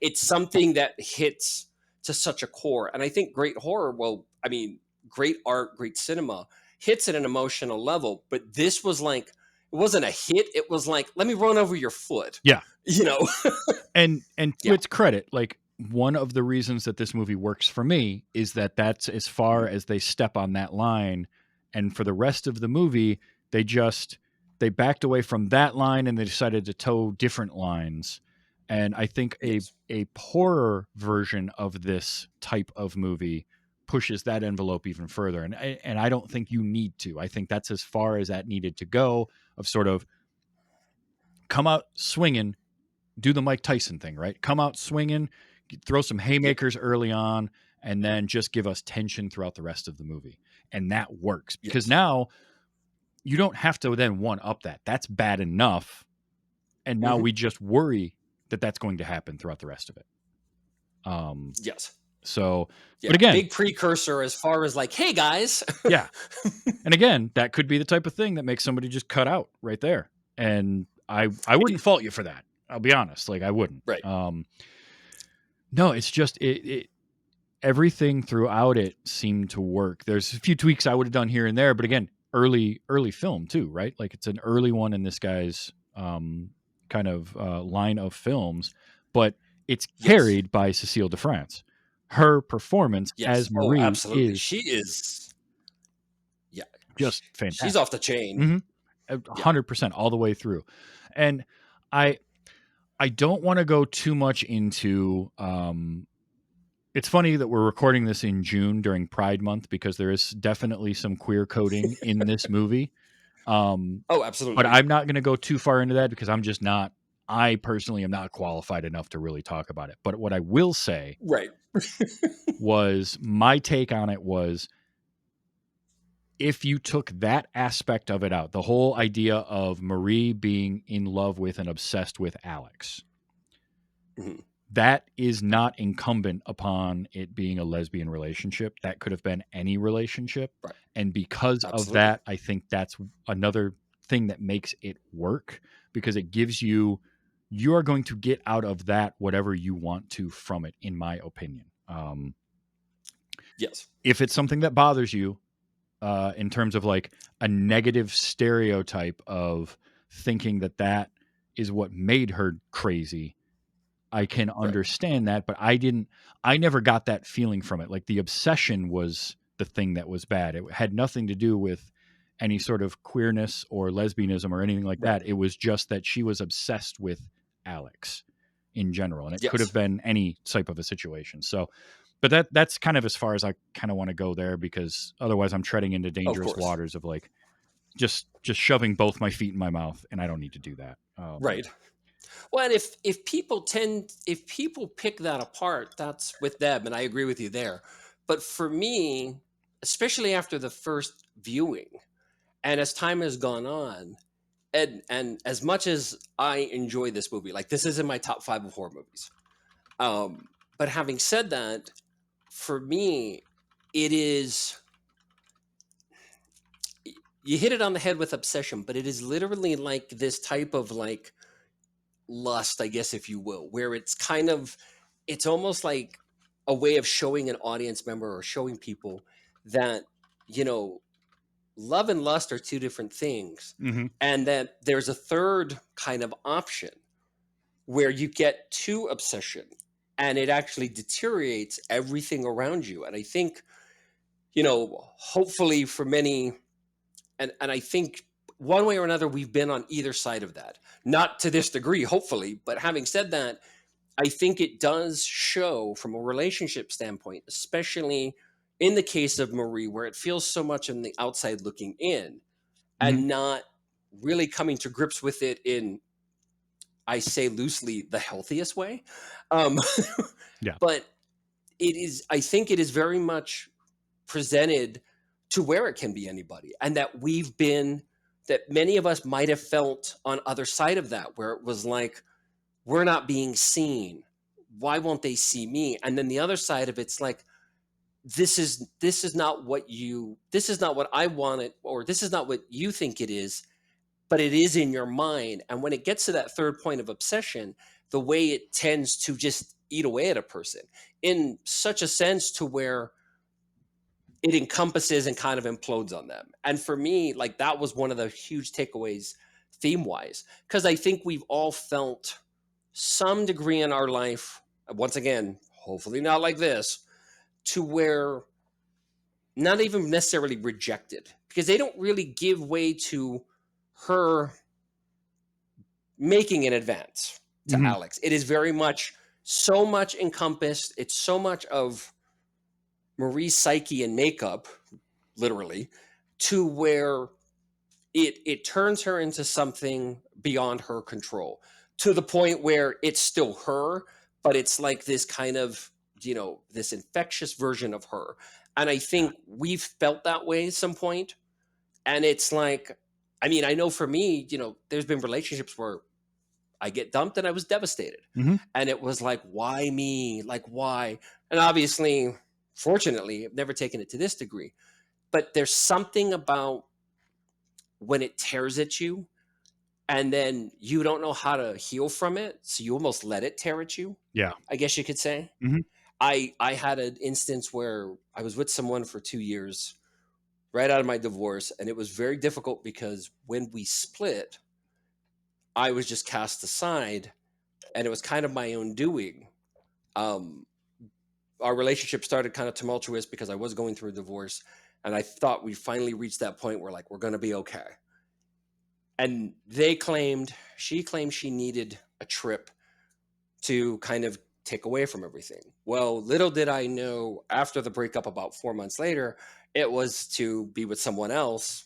it's something that hits to such a core. And I think great horror, well, I mean, great art, great cinema hits at an emotional level, but this was like, it wasn't a hit. It was like, let me run over your foot. Yeah. You know? and to its credit, like one of the reasons that this movie works for me is that that's as far as they step on that line. And for the rest of the movie, they backed away from that line and they decided to toe different lines. And I think a poorer version of this type of movie pushes that envelope even further. And I don't think you need to. I think that's as far as that needed to go, of sort of come out swinging, do the Mike Tyson thing, right? Come out swinging, throw some haymakers early on, and then just give us tension throughout the rest of the movie. And that works because now you don't have to then one up that. That's bad enough. And now we just worry that that's going to happen throughout the rest of it. Yes. So, but again, big precursor as far as like, hey guys. Yeah. And again, that could be the type of thing that makes somebody just cut out right there. And I wouldn't fault you for that. I'll be honest. Like I wouldn't. Right. No, it's just, everything throughout it seemed to work. There's a few tweaks I would have done here and there, but again, early film too, right? Like it's an early one in this guy's, kind of, line of films, but it's carried by Cecile de France. Her performance as Marie she is just fantastic. She's off the chain. 100% all the way through. And I don't want to go too much into, it's funny that we're recording this in June during Pride Month because there is definitely some queer coding in this movie. Absolutely. But I'm not going to go too far into that because I personally am not qualified enough to really talk about it. But what I will say was my take on it was, if you took that aspect of it out, the whole idea of Marie being in love with and obsessed with Alex, that is not incumbent upon it being a lesbian relationship. That could have been any relationship. Right. And because of that, I think that's another thing that makes it work, because it gives you are going to get out of that whatever you want to from it, in my opinion. Yes. If it's something that bothers you, in terms of like a negative stereotype of thinking that is what made her crazy, I can understand that, but I never got that feeling from it. Like the obsession was the thing that was bad. It had nothing to do with any sort of queerness or lesbianism or anything like that. It was just that she was obsessed with Alex in general. And it could have been any type of a situation. So, but that's kind of as far as I kind of want to go there, because otherwise I'm treading into dangerous waters of like just shoving both my feet in my mouth, and I don't need to do that. Right. Well, and if people pick that apart, that's with them, and I agree with you there. But for me, especially after the first viewing, and as time has gone on, and as much as I enjoy this movie, like this is in my top 5 of horror movies. But having said that, for me, it is, you hit it on the head with obsession, but it is literally like this type of like lust, I guess, if you will, where it's kind of, it's almost like a way of showing an audience member or showing people that, you know, love and lust are two different things. Mm-hmm. And that there's a third kind of option where you get to obsession and it actually deteriorates everything around you. And I think, you know, hopefully for many, and I think one way or another, we've been on either side of that. Not to this degree, hopefully, but having said that, I think it does show from a relationship standpoint, especially in the case of Marie, where it feels so much on the outside looking in and not really coming to grips with it in, I say loosely, the healthiest way. Um, Yeah. But it is, I think it is very much presented to where it can be anybody. And that we've been, that many of us might have felt on other side of that, where it was like, we're not being seen. Why won't they see me? And then the other side of it's like, this is not what you, this is not what I wanted, or this is not what you think it is, but it is in your mind. And when it gets to that third point of obsession, the way it tends to just eat away at a person in such a sense to where it encompasses and kind of implodes on them. And for me, like that was one of the huge takeaways theme wise, because I think we've all felt some degree in our life, once again, hopefully not like this, to where not even necessarily rejected, because they don't really give way to her making an advance to Alex. It is very much, so much encompassed. It's so much of Marie's psyche and makeup, literally, to where it turns her into something beyond her control, to the point where it's still her, but it's like this kind of, you know, this infectious version of her. And I think we've felt that way at some point. And it's like, I mean, I know for me, you know, there's been relationships where I get dumped and I was devastated. And it was like, why me? Like, why? And obviously, fortunately, I've never taken it to this degree. But there's something about when it tears at you and then you don't know how to heal from it. So you almost let it tear at you. Yeah. I guess you could say. I had an instance where I was with someone for 2 years right out of my divorce. And it was very difficult because when we split, I was just cast aside and it was kind of my own doing. Our relationship started kind of tumultuous because I was going through a divorce and I thought we finally reached that point where like, we're going to be okay. And she claimed she needed a trip to kind of take away from everything. Well, little did I know, after the breakup about 4 months later, it was to be with someone else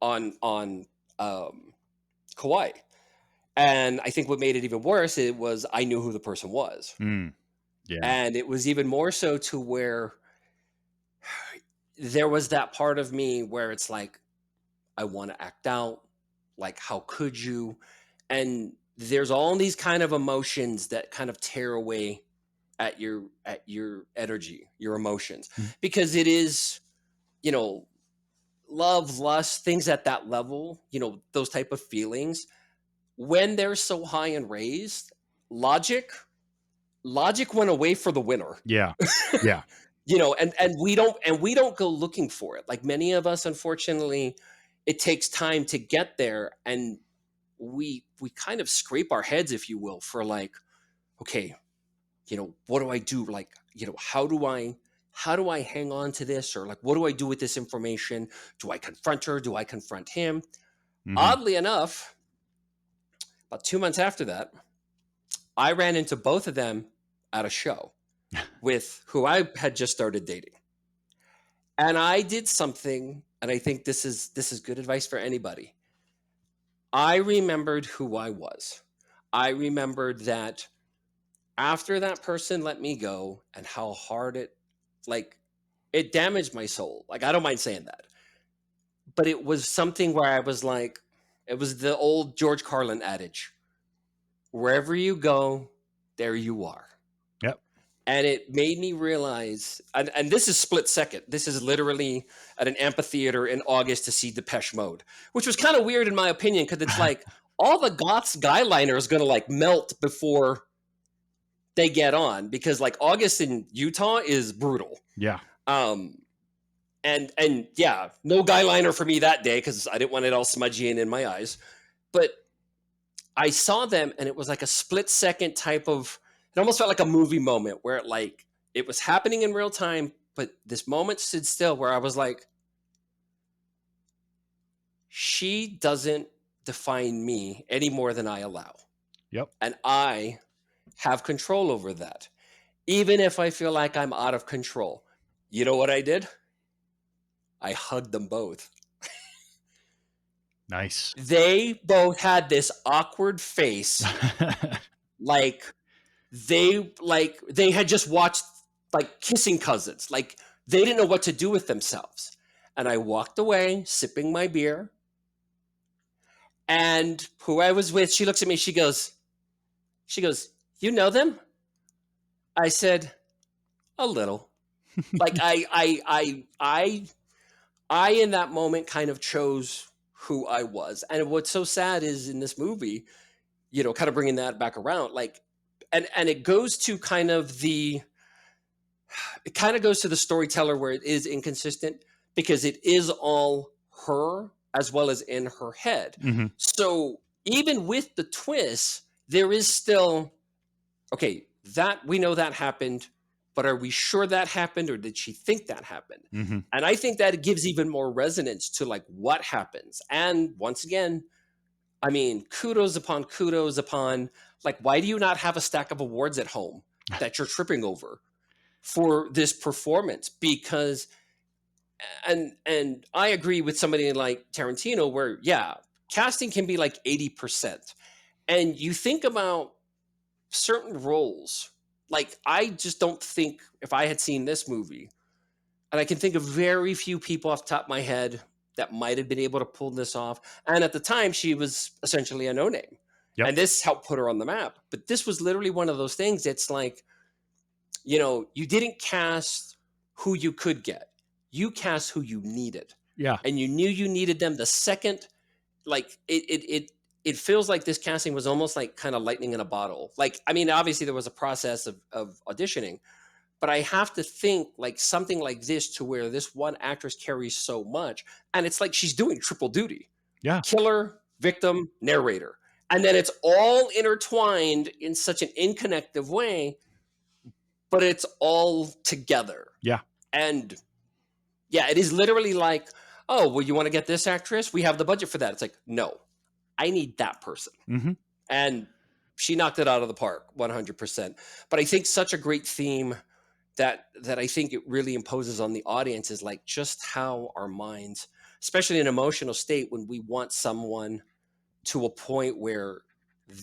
on Kauai. And I think what made it even worse, it was I knew who the person was. Yeah. And it was even more so to where there was that part of me where it's like, I want to act out. Like, how could you? And there's all these kind of emotions that kind of tear away at your energy, your emotions, because it is, you know, love, lust, things at that level, you know, those type of feelings, when they're so high and raised, logic went away for the winner. Yeah. Yeah. You know, and we don't go looking for it. Like many of us, unfortunately, it takes time to get there, and we kind of scrape our heads, if you will, for like, okay, you know, what do I do? Like, you know, how do I hang on to this? Or like, what do I do with this information? Do I confront her? Do I confront him? Oddly enough, about 2 months after that, I ran into both of them at a show with who I had just started dating. And I did something, and I think this is good advice for anybody. I remembered who I was. I remembered that after that person let me go and how hard it damaged my soul. Like, I don't mind saying that. but it was something where I was like, it was the old George Carlin adage: wherever you go, there you are. Yep. And it made me realize, and this is split second. This is literally at an amphitheater in August to see Depeche Mode, which was kind of weird in my opinion, because it's like all the goths guyliner is going to like melt before they get on, because like August in Utah is brutal. Yeah. And yeah, no guyliner for me that day because I didn't want it all smudgy and in my eyes. But I saw them, and it was like a split second type of. It almost felt like a movie moment where it was happening in real time, but this moment stood still where I was like, she doesn't define me any more than I allow. Yep. And I have control over that, even if I feel like I'm out of control. You know what I did? I hugged them both. Nice. They both had this awkward face, like they had just watched like Kissing Cousins. Like they didn't know what to do with themselves. And I walked away sipping my beer. And who I was with, she looks at me, she goes, "You know them?" I said, "A little." Like I in that moment kind of chose who I was. And what's so sad is in this movie, kind of bringing that back around, like, and it goes to kind of the storyteller where it is inconsistent, because it is all her as well as in her head. Mm-hmm. So even with the twist, there is still, okay, that we know that happened, but are we sure that happened, or did she think that happened? Mm-hmm. And I think that it gives even more resonance to like what happens. And once again, I mean, kudos upon like, why do you not have a stack of awards at home that you're tripping over for this performance? Because, and I agree with somebody like Tarantino where, yeah, casting can be like 80%. And you think about certain roles, like I just don't think if I had seen this movie, and I can think of very few people off the top of my head that might have been able to pull this off. And at the time, she was essentially a no-name. Yep. And this helped put her on the map. But this was literally one of those things that's like, you didn't cast who you could get. You cast who you needed. Yeah. And you knew you needed them the second, like, it feels like this casting was almost like kind of lightning in a bottle. Like, I mean, obviously there was a process of auditioning, but I have to think like something like this, to where this one actress carries so much, and it's like she's doing triple duty. Yeah. Killer, victim, narrator. And then it's all intertwined in such an inconnective way, but it's all together. Yeah. And yeah, it is literally like, oh, well, you want to get this actress? We have the budget for that. It's like, no, I need that person. Mm-hmm. And she knocked it out of the park 100%. But I think such a great theme that I think it really imposes on the audience is like just how our minds, especially in an emotional state, when we want someone to a point where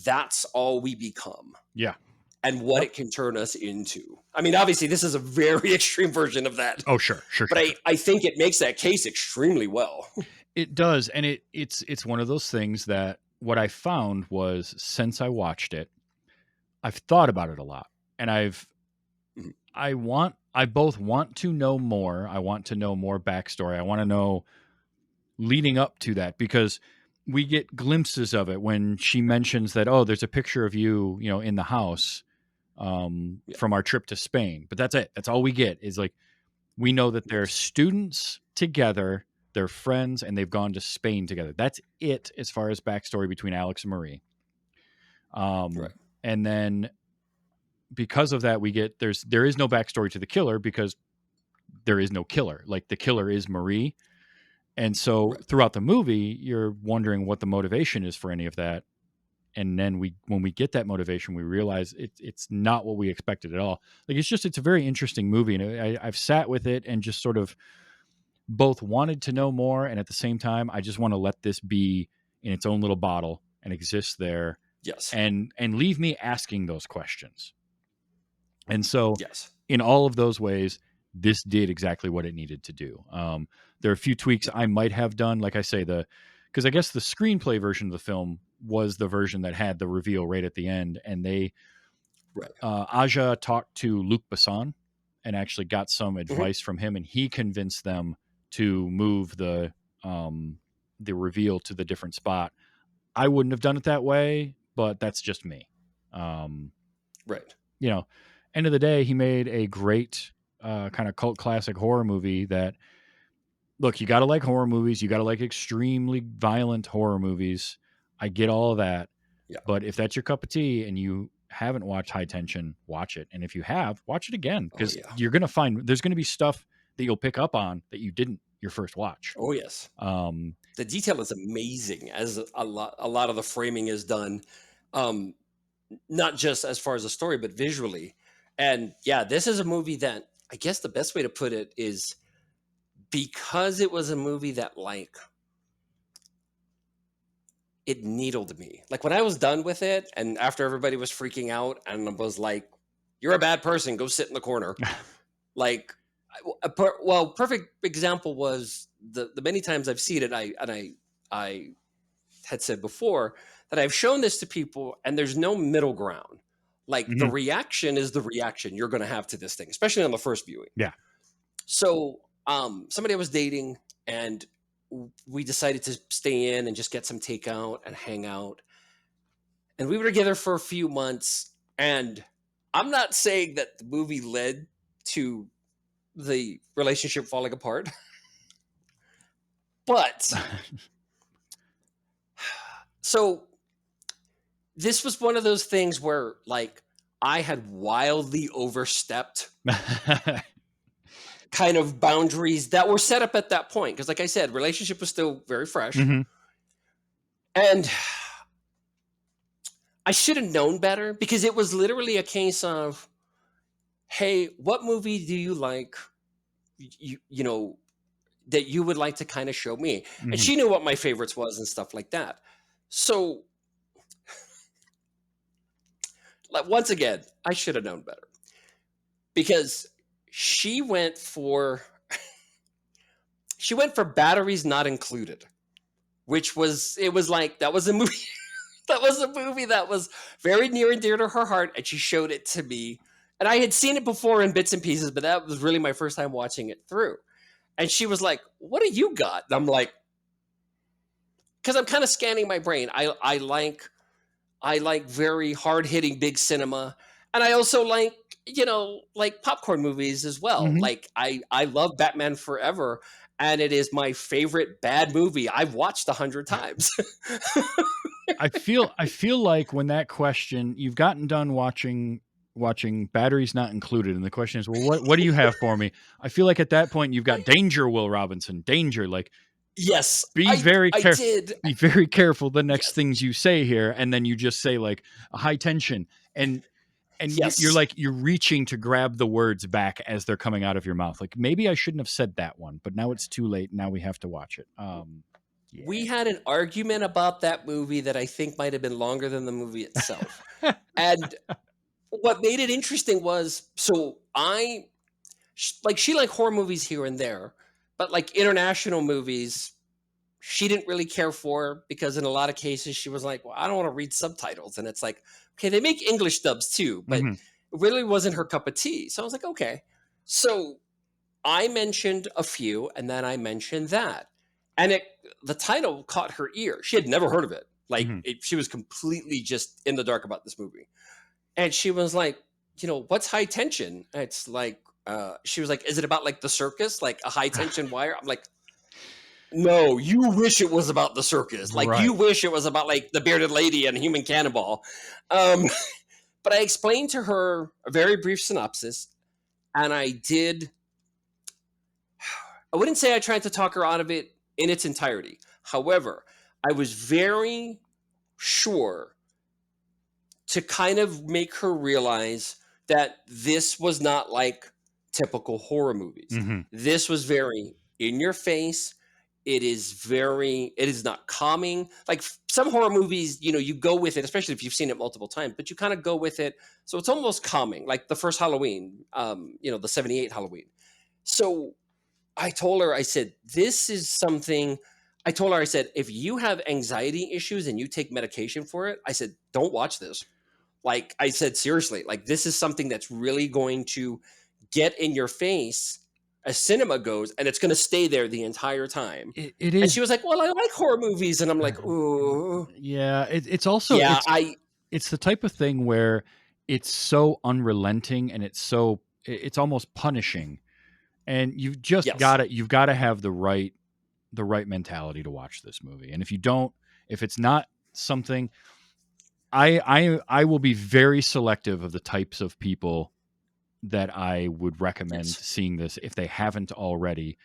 that's all we become. Yeah. And what it can turn us into. I mean, obviously, this is a very extreme version of that. Oh, sure. But I think it makes that case extremely well. It does. And it's one of those things that what I found was, since I watched it, I've thought about it a lot. And I both want to know more. I want to know more backstory. I want to know leading up to that, because we get glimpses of it when she mentions that, oh, there's a picture of you, in the house from our trip to Spain. But that's it. That's all we get, is like, we know that they're students together, they're friends, and they've gone to Spain together. That's it as far as backstory between Alex and Marie. Right. And then because of that, we get there is no backstory to the killer, because there is no killer. Like, the killer is Marie. And so throughout the movie, you're wondering what the motivation is for any of that. And then when we get that motivation, we realize it's not what we expected at all. Like, it's a very interesting movie. And I've sat with it and just sort of both wanted to know more, and at the same time, I just want to let this be in its own little bottle and exist there. Yes. And leave me asking those questions. And so yes, in all of those ways, this did exactly what it needed to do. There are a few tweaks I might have done, like I say, because I guess the screenplay version of the film was the version that had the reveal right at the end, and they Right. Aja talked to Luc Besson and actually got some Mm-hmm. advice from him, and he convinced them to move the reveal to the different spot. I wouldn't have done it that way, but that's just me. Right. You know, end of the day, he made a great kind of cult classic horror movie that, look, you got to like horror movies. You got to like extremely violent horror movies. I get all of that. Yeah. But if that's your cup of tea and you haven't watched High Tension, watch it. And if you have, watch it again, because you're going to find there's going to be stuff that you'll pick up on that you didn't your first watch. Oh, yes. The detail is amazing, as a lot of the framing is done, not just as far as the story, but visually. And yeah, this is a movie that, I guess the best way to put it is, because it was a movie that, like, it needled me. Like, when I was done with it, and after everybody was freaking out and was like, "You're a bad person, go sit in the corner." Like, perfect example was the many times I've seen it. I had said before that I've shown this to people, and there's no middle ground. Like, the reaction is the reaction you're going to have to this thing, especially on the first viewing. Yeah. So, somebody I was dating, and we decided to stay in and just get some takeout and hang out. And we were together for a few months, and I'm not saying that the movie led to the relationship falling apart, but so this was one of those things where, like, I had wildly overstepped kind of boundaries that were set up at that point. Because, like I said, relationship was still very fresh. And I should have known better, because it was literally a case of, hey, what movie do you like, you know, that you would like to kind of show me? And she knew what my favorites was and stuff like that. So, like, once again, I should have known better, because she went for Batteries Not Included, which was, it was like, that was a movie that was a movie that was very near and dear to her heart, and she showed it to me. And I had seen it before in bits and pieces, but that was really my first time watching it through. And she was like, "What do you got?" And I'm like, because I'm kind of scanning my brain. I like very hard hitting big cinema, and I also like, you know, like popcorn movies as well. Like, I love Batman Forever, and it is my favorite bad movie I've watched 100 times. I feel like when that question, you've gotten done watching Batteries Not Included, and the question is, well, what do you have for me? I feel like at that point you've got danger, Will Robinson, danger. Like, yes, be very careful the next Yes. things you say here, and then you just say, like, a High Tension, and Yes. you're reaching to grab the words back as they're coming out of your mouth. Like, maybe I shouldn't have said that one, but now it's too late. Now we have to watch it. We had an argument about that movie that I think might have been longer than the movie itself. And what made it interesting was, so she liked horror movies here and there, but like international movies, she didn't really care for, because in a lot of cases she was like, well, I don't want to read subtitles. And it's like, okay, they make English dubs too, but it really wasn't her cup of tea. So I was like, okay. So I mentioned a few, and then I mentioned that. And the title caught her ear. She had never heard of it. Like, she was completely just in the dark about this movie. And she was like, you know, what's High Tension? And it's like, she was like, is it about like the circus, like a high tension wire? I'm like, no, you wish it was about the circus. Like, you wish it was about like the bearded lady and human cannonball. But I explained to her a very brief synopsis, and I wouldn't say I tried to talk her out of it in its entirety. However, I was very sure to kind of make her realize that this was not like typical horror movies. This was very in your face. It is not calming. Like, some horror movies, you know, you go with it, especially if you've seen it multiple times, but you kind of go with it. So it's almost calming, like the first Halloween, you know, the 78 Halloween. So I told her, I said, this is something. I told her, I said, if you have anxiety issues and you take medication for it, I said, don't watch this. Like I said, seriously, like this is something that's really going to get in your face as cinema goes, and it's going to stay there the entire time. It And is. she was like, well, I like horror movies. And I'm like, ooh. Yeah, it's also Yeah, it's the type of thing where it's so unrelenting and it's almost punishing, and yes. you've got to have the right mentality to watch this movie. And if you don't, if it's not something, I will be very selective of the types of people that I would recommend Yes. seeing this if they haven't already,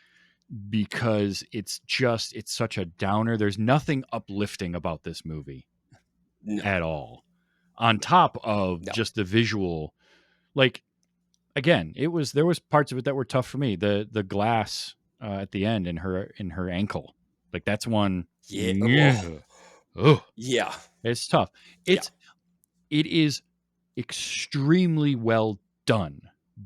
because it's such a downer. There's nothing uplifting about this movie No, at all. On top of no. just the visual, like, again, there was parts of it that were tough for me. The glass at the end in her ankle, like that's one. Yeah. Yeah, Oh, ugh, yeah. it's tough. Yeah. It is extremely well done,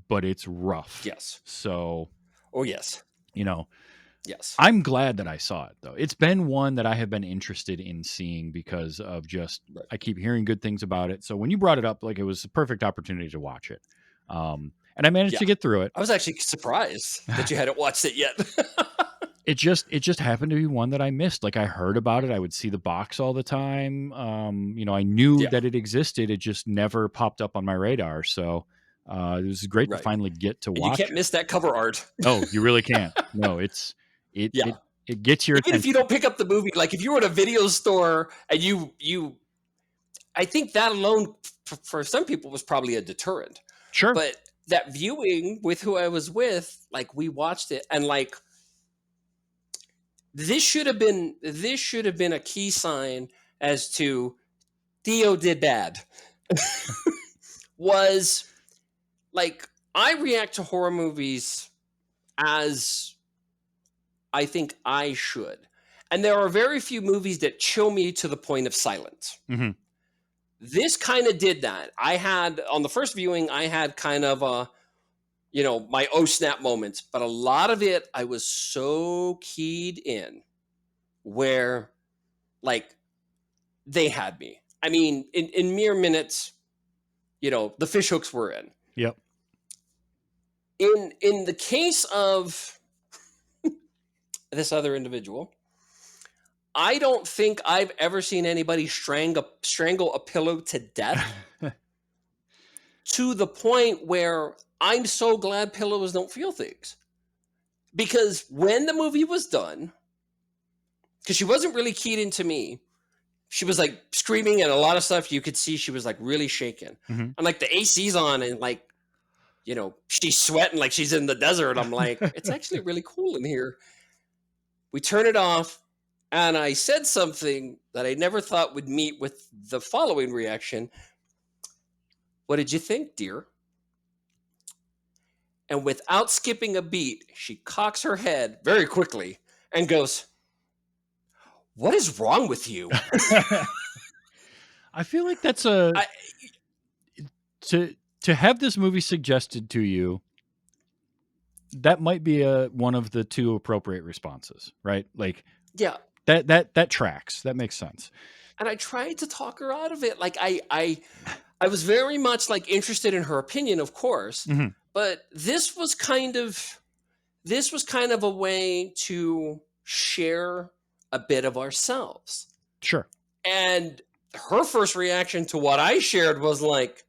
but it's rough. Yes. So, Oh, yes. you know, Yes. I'm glad that I saw it, though. It's been one that I have been interested in seeing because of just Right. I keep hearing good things about it. So when you brought it up, like, it was a perfect opportunity to watch it, and I managed Yeah. to get through it. I was actually surprised that you hadn't watched it yet. It just happened to be one that I missed. Like, I heard about it, I would see the box all the time. I knew Yeah. that it existed. It just never popped up on my radar. So it was great to Right. finally get to And you watch can't it. miss that cover art. Oh, you really can't. No, Yeah. it gets your Even if you attention. don't pick up the movie, like if you were at a video store and you I think that alone for some people was probably a deterrent. Sure. But that viewing with who I was with, like we watched it and like this should have been a key sign as to Theo did bad. Was like I react to horror movies as I think I should. And there are very few movies that chill me to the point of silence. Mm-hmm. This kind of did that. I had, on the first viewing, I had kind of a, my oh snap moments, but a lot of it, I was so keyed in where, like, they had me. I mean, in mere minutes, the fish hooks were in. Yep. In the case of this other individual, I don't think I've ever seen anybody strangle a pillow to death to the point where I'm so glad pillows don't feel things. Because when the movie was done, because she wasn't really keyed into me, she was like screaming and a lot of stuff you could see she was like really shaken. Mm-hmm. And like the AC's on and like, she's sweating like she's in the desert. I'm like, it's actually really cool in here. We turn it off. And I said something that I never thought would meet with the following reaction. What did you think, dear? And without skipping a beat, she cocks her head very quickly and goes, what is wrong with you? I feel like that's to have this movie suggested to you. That might be one of the two appropriate responses, right? Like, yeah, that tracks. That makes sense. And I tried to talk her out of it. Like I was very much like interested in her opinion, of course, mm-hmm. but this was kind of a way to share a bit of ourselves. Sure. And her first reaction to what I shared was like,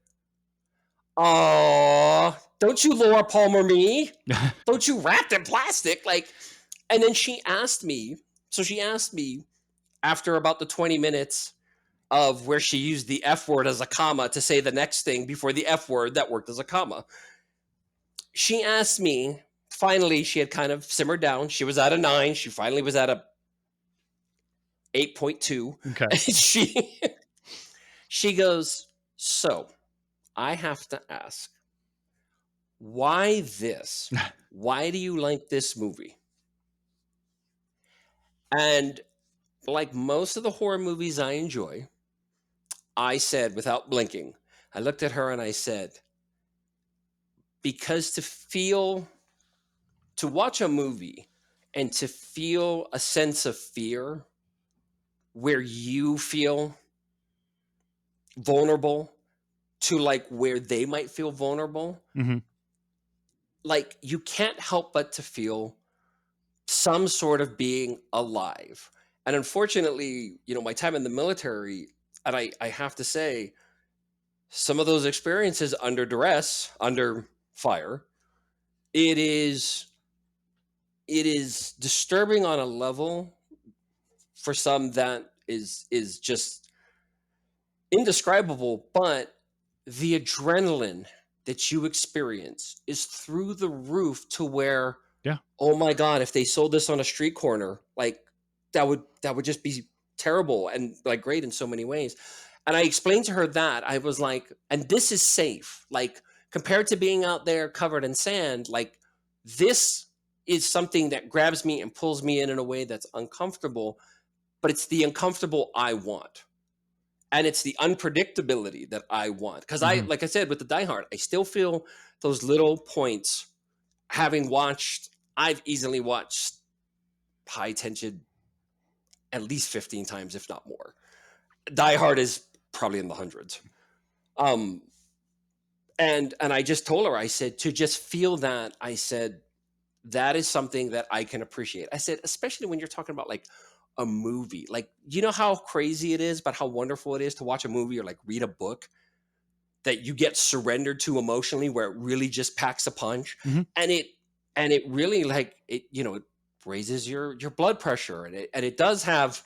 "Oh, don't you Laura Palmer me? Don't you wrapped in plastic?" Like, and then she asked me. So she asked me after about the 20 minutes of where she used the F word as a comma to say the next thing before the F word that worked as a comma. She asked me, finally, she had kind of simmered down. She was at a 9. She finally was at a 8.2. Okay. And she goes, so I have to ask, why this? Why do you like this movie? And like most of the horror movies I enjoy, I said without blinking, I looked at her and I said, because to feel to watch a movie and to feel a sense of fear where you feel vulnerable to like where they might feel vulnerable, Mm-hmm. like you can't help but to feel some sort of being alive. And unfortunately, my time in the military, and I have to say, some of those experiences under duress, under fire, it is disturbing on a level for some that is just indescribable, but the adrenaline that you experience is through the roof to where, Yeah. oh my god, if they sold this on a street corner, like that would just be terrible and like great in so many ways. And I explained to her that I was like, and this is safe, like compared to being out there covered in sand, like this is something that grabs me and pulls me in a way that's uncomfortable, but it's the uncomfortable I want, and it's the unpredictability that I want. Because Mm-hmm. like I said, with the Die Hard, I still feel those little points. I've easily watched High Tension at least 15 times, if not more. Die Hard is probably in the hundreds. And I just told her, I said, to just feel that, I said, that is something that I can appreciate. I said, especially when you're talking about like a movie, like, you know how crazy it is, but how wonderful it is to watch a movie or like read a book that you get surrendered to emotionally, where it really just packs a punch. Mm-hmm. And it really like it, it raises your blood pressure, and it does have,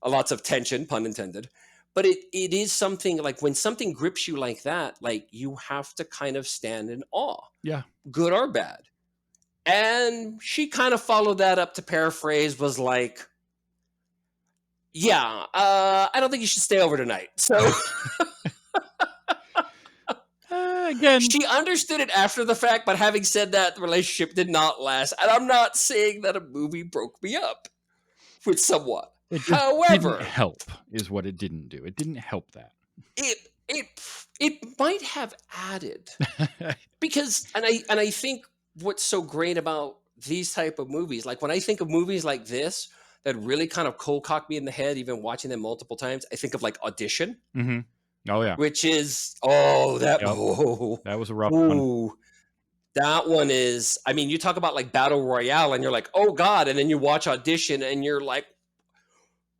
lots of tension, pun intended. But it is something like when something grips you like that, like you have to kind of stand in awe, Yeah. good or bad. And she kind of followed that up, to paraphrase, was like, yeah, I don't think you should stay over tonight. So Again, she understood it after the fact, but having said that, the relationship did not last. And I'm not saying that a movie broke me up with someone. it just However, didn't help, is what it didn't do. It didn't help that. it might have added, because and I think what's so great about these type of movies, like when I think of movies like this that really kind of cold cock me in the head, even watching them multiple times, I think of like Audition, Mm-hmm. Oh yeah. which is Yep. That was a rough one. that one is, I mean, you talk about like battle royale and you're like, oh god, and then you watch Audition and you're like,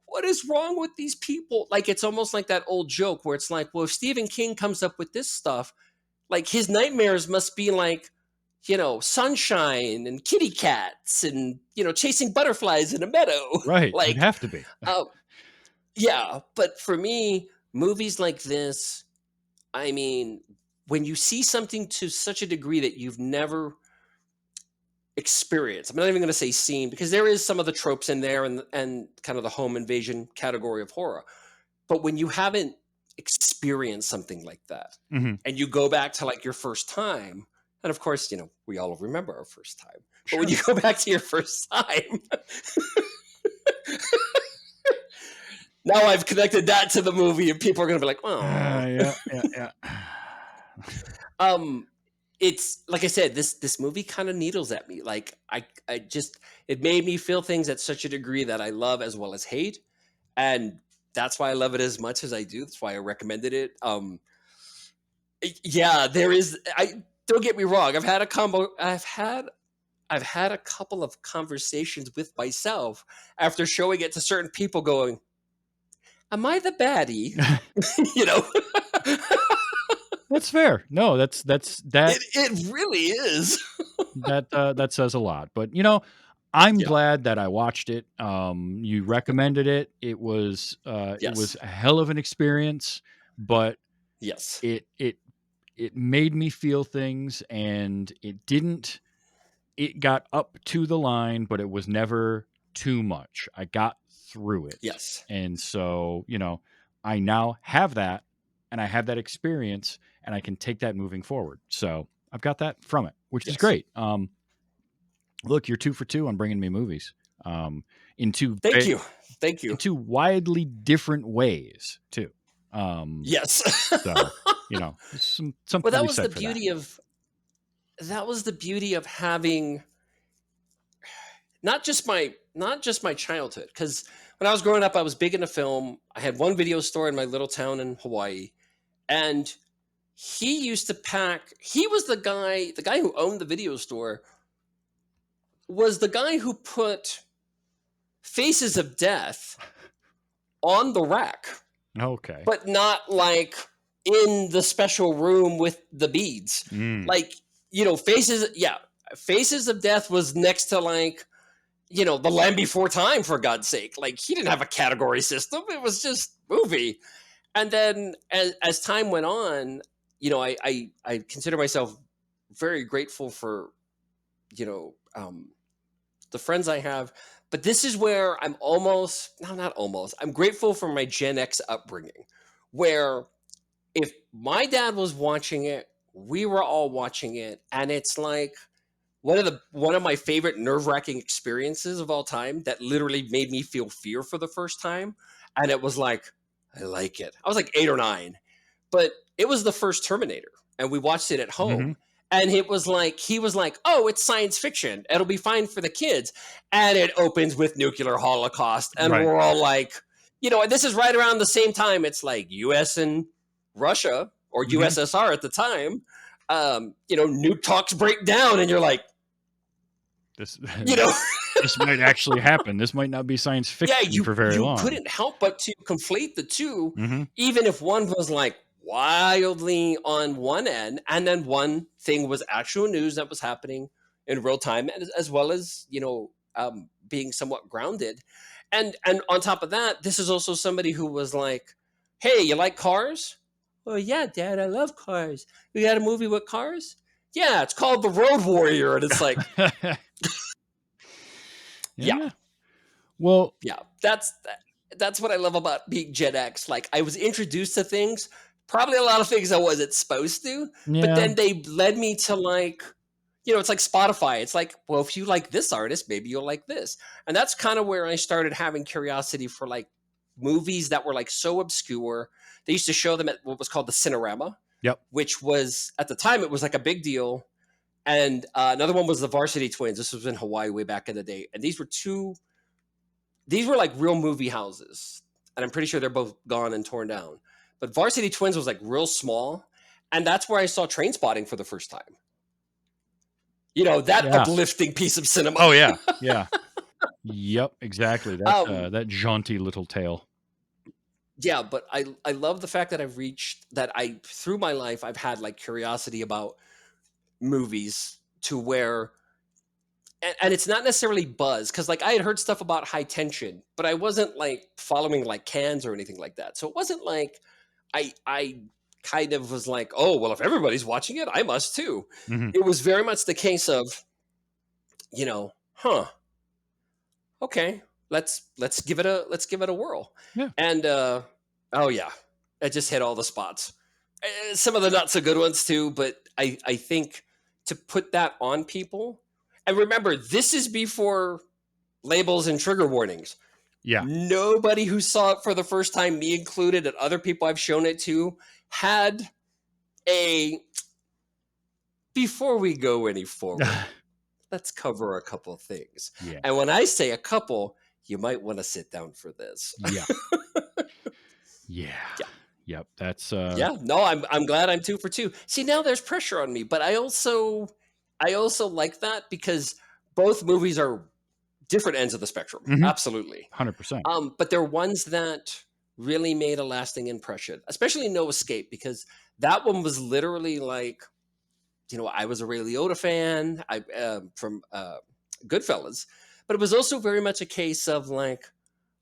what is wrong with these people? Like, it's almost like that old joke where it's like, well, if Stephen King comes up with this stuff, like his nightmares must be like, sunshine and kitty cats and, chasing butterflies in a meadow. Right. It'd Like, have to be. yeah. But for me, movies like this, I mean, when you see something to such a degree that you've never experienced, I'm not even going to say seen, because there is some of the tropes in there and kind of the home invasion category of horror. But when you haven't experienced something like that, Mm-hmm. and you go back to like your first time, and of course, we all remember our first time. Sure. But when you go back to your first time, now I've connected that to the movie, and people are going to be like, oh, yeah. It's like I said, this movie kind of needles at me. Like I just, it made me feel things at such a degree that I love as well as hate, and that's why I love it as much as I do. That's why I recommended it. Yeah, there is. I don't get me wrong. I've had a couple of conversations with myself after showing it to certain people, going, "Am I the baddie?" That's fair. No, that's that. It really is. That says a lot. But I'm glad that I watched it. You recommended it. It was Yes. a hell of an experience, but Yes. it made me feel things, and it got up to the line, but it was never too much. I got through it. Yes. And so, I now have that, and I have that experience, and I can take that moving forward. So I've got that from it, which is Yes. great. Look, you're 2 for 2 on bringing me movies. In two Thank you. in two widely different ways too. Yes. So something Well, that to be was said the for beauty that. of that was the beauty of having not just my childhood, because when I was growing up, I was big into film. I had one video store in my little town in Hawaii, and he used to pack. He was the guy who owned the video store. Was the guy who put Faces of Death on the rack, Okay. but not like in the special room with the beads. Like, Faces of Death was next to like, The Land Before Time, for God's sake. Like, he didn't have a category system. It was just movie. And then as time went on, I consider myself very grateful for, the friends I have. But this is where I'm almost, no, not almost, I'm grateful for my Gen X upbringing, where if my dad was watching it, we were all watching it. And it's like one of my favorite nerve-wracking experiences of all time that literally made me feel fear for the first time. And it was like, I like it. I was like 8 or 9, but it was the first Terminator, and we watched it at home. And it was like, he was like, oh, it's science fiction. It'll be fine for the kids. And it opens with nuclear holocaust. And Right. we're all like, and this is right around the same time. It's like US and Russia, or USSR at the time. Nuke talks break down, and you're like, This you know, this might actually happen. This might not be science fiction for very long. You couldn't help but to conflate the two, Mhm. even if one was like wildly on one end, and then one thing was actual news that was happening in real time, as well as being somewhat grounded. And on top of that, this is also somebody who was like, hey, you like cars? Well, yeah, Dad, I love cars. We got a movie with cars? Yeah, it's called The Road Warrior. And it's like, yeah. Well, yeah, that's what I love about being Gen X. Like, I was introduced to things, probably a lot of things I wasn't supposed to, but then they led me to like, it's like Spotify. It's like, well, if you like this artist, maybe you'll like this. And that's kind of where I started having curiosity for like movies that were like so obscure. They used to show them at what was called the Cinerama, which was, at the time, it was like a big deal. And another one was the Varsity Twins. This was in Hawaii way back in the day. And these were like real movie houses. And I'm pretty sure they're both gone and torn down. But Varsity Twins was like real small. And that's where I saw Trainspotting for the first time. That uplifting piece of cinema. Oh, yeah. Yeah. Yep, exactly. That jaunty little tale. Yeah, but I love the fact that through my life, I've had like curiosity about movies to where, and it's not necessarily buzz, because like I had heard stuff about High Tension, but I wasn't like following like Cannes or anything like that. So it wasn't like I kind of was like, oh, well, if everybody's watching it, I must too. It was very much the case of, okay, let's give it a whirl. Yeah. And oh yeah, it just hit all the spots. Some of the not so good ones too, but I think to put that on people, and remember, this is before labels and trigger warnings. Yeah. Nobody who saw it for the first time, me included, and other people I've shown it to, had before we go any forward, let's cover a couple of things. Yeah. And when I say a couple, you might want to sit down for this. Yeah. Yeah. Yep. That's yeah. No, I'm glad I'm 2 for 2. See, now there's pressure on me, but I also like that because both movies are different ends of the spectrum. Absolutely. 100%. But they're ones that really made a lasting impression, especially No Escape, because that one was literally like, I was a Ray Liotta fan from Goodfellas, but it was also very much a case of like,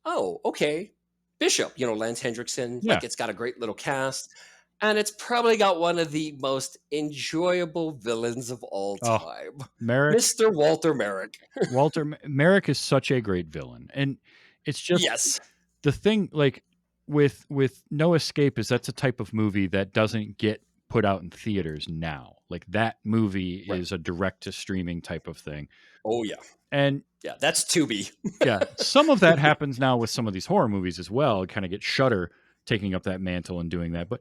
oh, okay, Bishop, Lance Hendrickson, like it's got a great little cast, and it's probably got one of the most enjoyable villains of all time, Merrick, Mr. Walter Merrick. Merrick is such a great villain, and it's just the thing. Like with No Escape, is that's a type of movie that doesn't get put out in theaters now. Like that movie is a direct to streaming type of thing. Oh yeah. And yeah, that's Tubi. Yeah. Some of that happens now with some of these horror movies as well. It kind of gets Shudder taking up that mantle and doing that. But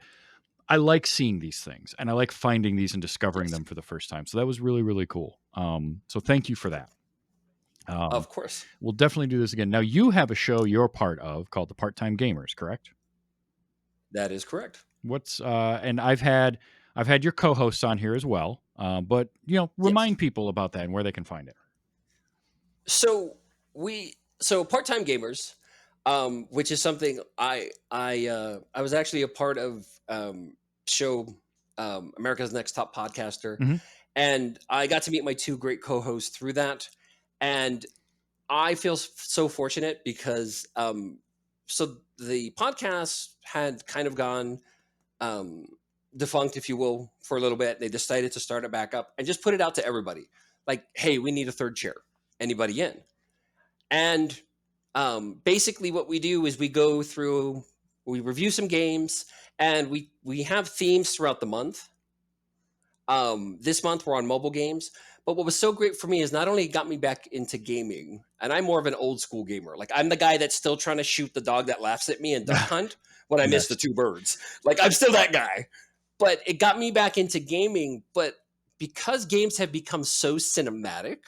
I like seeing these things, and I like finding these and discovering Yes, them for the first time. So that was really, really cool. So thank you for that. of course. We'll definitely do this again. Now, you have a show you're part of called the Part Time Gamers, correct? That is correct. What's and I've had your co-hosts on here as well. But Yes. remind people about that and where they can find it. So part-time gamers, which is something I was actually a part of show America's Next Top Podcaster, Hmm. and I got to meet my two great co-hosts through that, and I feel so fortunate because so the podcast had kind of gone um, defunct, if you will, for a little bit. They decided to start it back up and just put it out to everybody, like, "Hey, we need a third chair. Anybody in?" And basically, what we do is we go through, we review some games, and we have themes throughout the month. This month we're on mobile games. But what was so great for me is not only got me back into gaming, and I'm more of an old school gamer. Like, I'm the guy that's still trying to shoot the dog that laughs at me in Duck Hunt when I miss the Yes. two birds. Like, I'm still that guy. But it got me back into gaming. But because games have become so cinematic,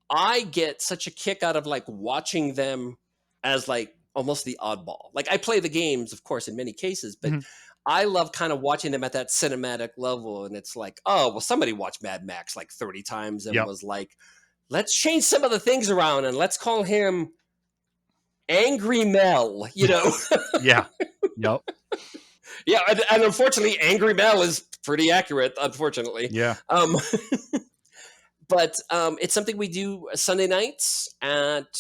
I get such a kick out of like watching them as like almost the oddball. Like, I play the games, of course, in many cases, but Mhm. I love kind of watching them at that cinematic level. And it's like, oh, well, somebody watched Mad Max like 30 times and Yep. was like, let's change some of the things around and let's call him Angry Mel, you know? Yeah. Yep. Yeah. And unfortunately, Angry Mel is pretty accurate, unfortunately. Yeah. Um, but it's something we do Sunday nights at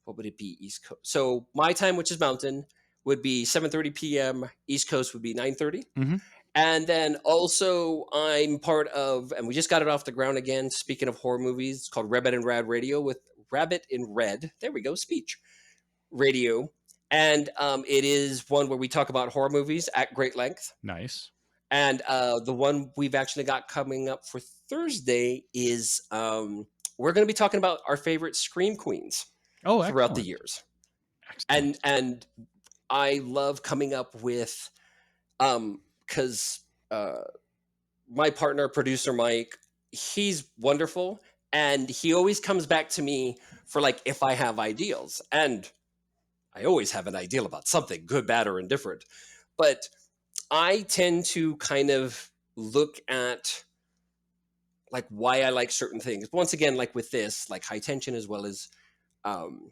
what would it be, East Coast? So my time, which is Mountain, would be 7:30 p.m. East Coast would be 9:30. Hmm. And then also I'm part of, and we just got it off the ground again. Speaking of horror movies, it's called Rabbit and Rad Radio with Rabbit in Red. There we go, speech radio, and it is one where we talk about horror movies at great length. Nice. And the one we've actually got coming up for Thursday is we're going to be talking about our favorite scream queens Oh, throughout the excellent. years. Excellent. And I love coming up with because my partner producer Mike, he's wonderful, and he always comes back to me for like if I have ideals, and I always have an ideal about something, good, bad, or indifferent. But I tend to kind of look at like why I like certain things. Once again, like with this, like High Tension as well as um,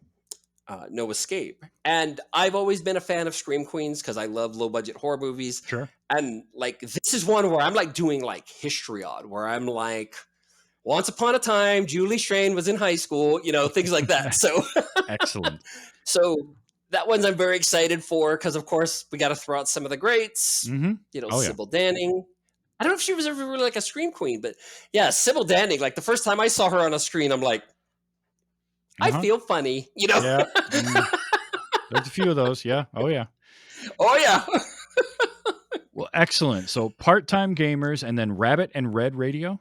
No Escape. And I've always been a fan of Scream Queens because I love low budget horror movies. Sure. And like this is one where I'm like doing like history on, where I'm like, once upon a time, Julie Strain was in high school, you know, things like that. So, Excellent. so that one's I'm very excited for because, of course, we got to throw out some of the greats. Hmm. You know, Oh yeah. Sybil Danning. I don't know if she was ever really like a Scream Queen, but yeah, Sybil Danning. Like the first time I saw her on a screen, I'm like, I Uh-huh. feel funny, you know? Yeah. There's a few of those. Yeah. Oh yeah. Oh yeah. Well, excellent. So part-time gamers and then Rabbit and Red Radio.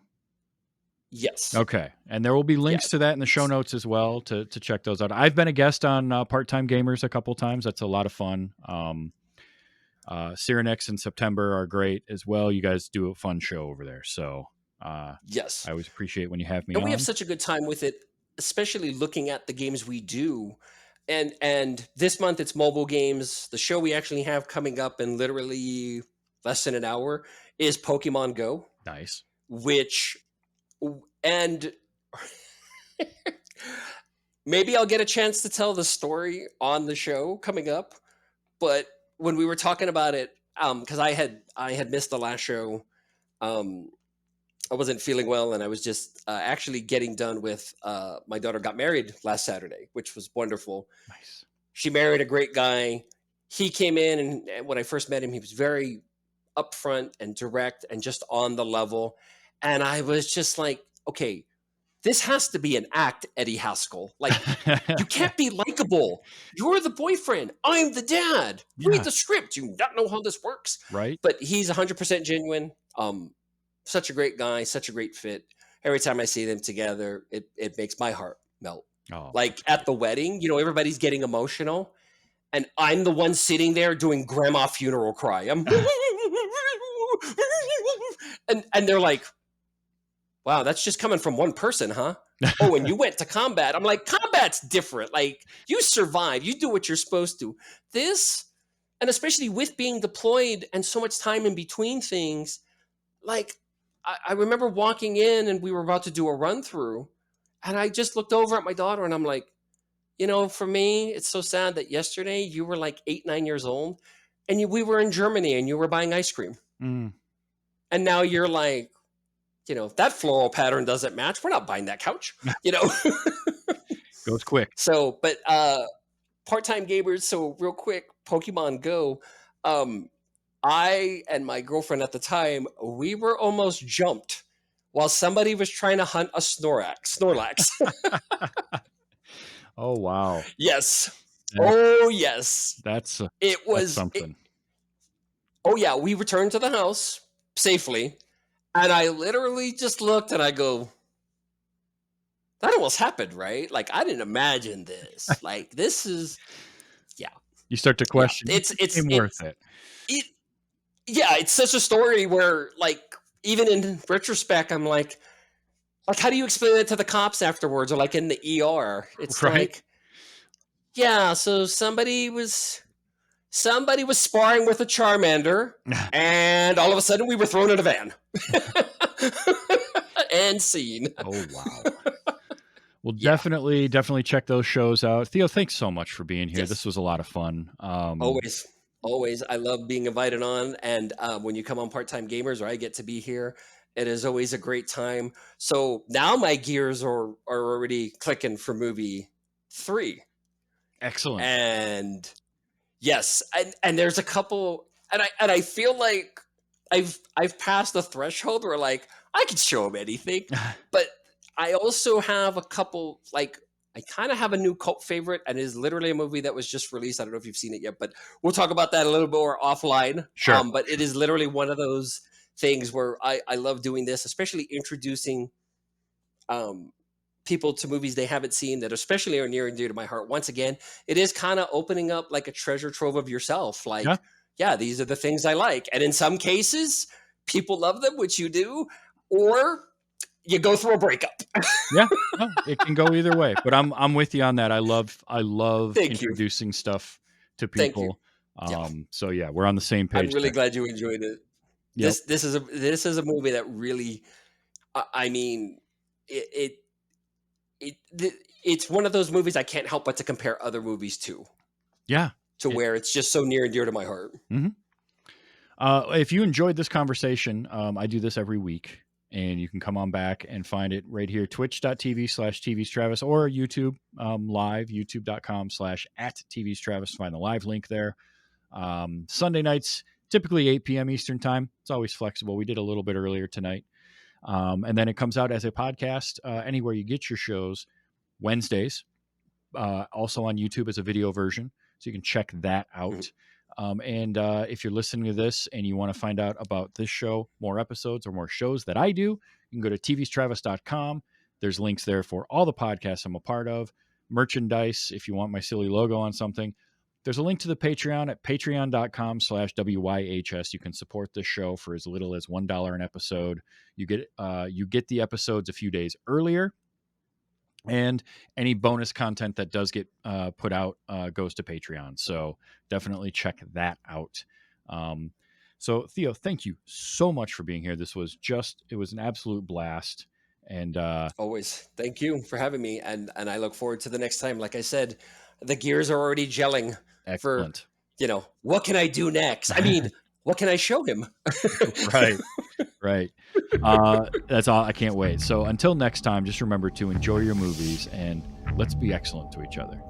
Yes. Okay. And there will be links Yes. to that in the show notes as well to check those out. I've been a guest on Part-Time Gamers a couple times. That's a lot of fun. Cyrenix and September are great as well. You guys do a fun show over there. So Yes. I always appreciate when you have me And on. we have such a good time with it, especially looking at the games we do. And this month it's mobile games. The show we actually have coming up in literally less than an hour is Pokemon Go, Nice. which and maybe I'll get a chance to tell the story on the show coming up. But when we were talking about it, because I had missed the last show, I wasn't feeling well, and I was just actually getting done with my daughter got married last Saturday, which was wonderful. Nice. She married a great guy. He came in, and when I first met him, he was very upfront and direct and just on the level. And I was just like, okay, this has to be an act, Eddie Haskell. Like, you can't be likable. You're the boyfriend. I'm the dad. Yeah. Read the script. You not know how this works. Right. But he's 100% genuine. Such a great guy, such a great fit. Every time I see them together, it makes my heart melt. Oh, Like at the wedding, you know, everybody's getting emotional. and I'm the one sitting there doing grandma funeral cry. I'm and they're like, wow, that's just coming from one person, huh? Oh, and you went to combat. I'm like, combat's different. Like, you survive. You do what you're supposed to. This, and especially with being deployed and so much time in between things, like, I remember walking in and we were about to do a run through, and I just looked over at my daughter and I'm like, for me, it's so sad that yesterday you were like 8, 9 years old and we were in Germany and you were buying ice cream. Mm. And now you're like, that floral pattern doesn't match. We're not buying that couch, Goes quick. So, but part-time gamers. So real quick, Pokemon Go. I and my girlfriend at the time, we were almost jumped while somebody was trying to hunt a Snorlax. Oh, wow. Yes. Yeah. Oh, yes. That's something. Oh, yeah. We returned to the house safely. And I literally just looked and I go, that almost happened, right? Like, I didn't imagine this. Like, this is, yeah. You start to question. Yeah. It's worth it. Yeah, it's such a story where, like, even in retrospect, I'm like, how do you explain it to the cops afterwards, or like in the ER? It's right. like, yeah, so somebody was sparring with a Charmander, and all of a sudden we were thrown in a van. And scene. Oh, wow. Well, definitely check those shows out. Theo, thanks so much for being here. Yes. This was a lot of fun. Always. I love being invited on. And when you come on Part-Time Gamers, or I get to be here, it is always a great time. So now my gears are already clicking for movie 3. Excellent. And yes, and there's a couple, and I feel like I've passed the threshold where, like, I could show them anything, but I also have a couple, like, I kind of have a new cult favorite, and it is literally a movie that was just released. I don't know if you've seen it yet, but we'll talk about that a little bit more offline. Sure. But it is literally one of those things where I love doing this, especially introducing people to movies they haven't seen that especially are near and dear to my heart. Once again, it is kind of opening up like a treasure trove of yourself. Like, yeah, these are the things I like. And in some cases, people love them, which you do, or you go through a breakup. Yeah, no, it can go either way. But I'm with you on that. I love introducing stuff to people. So yeah, we're on the same page. I'm really glad you enjoyed it. Yep. This is a movie that really, I mean, it's one of those movies I can't help but to compare other movies to. Yeah. To where it's just so near and dear to my heart. Mm-hmm. If you enjoyed this conversation, I do this every week. And you can come on back and find it right here, twitch.tv/tvstravis, or YouTube live, youtube.com/@tvstravis. Find the live link there. Sunday nights, typically 8 p.m. Eastern time. It's always flexible. We did a little bit earlier tonight. And then it comes out as a podcast anywhere you get your shows Wednesdays. Also on YouTube as a video version. So you can check that out. And if you're listening to this and you want to find out about this show, more episodes or more shows that I do, you can go to tvstravis.com. There's links there for all the podcasts I'm a part of, merchandise. If you want my silly logo on something, there's a link to the Patreon at patreon.com/WYHS. You can support this show for as little as $1 an episode. You get the episodes a few days earlier. And any bonus content that does get put out goes to Patreon. So definitely check that out. So Theo, thank you so much for being here. It was an absolute blast. And always, thank you for having me. And I look forward to the next time. Like I said, the gears are already gelling. Excellent. For, what can I do next? I mean, what can I show him? Right. That's all. I can't wait. So until next time, just remember to enjoy your movies and let's be excellent to each other.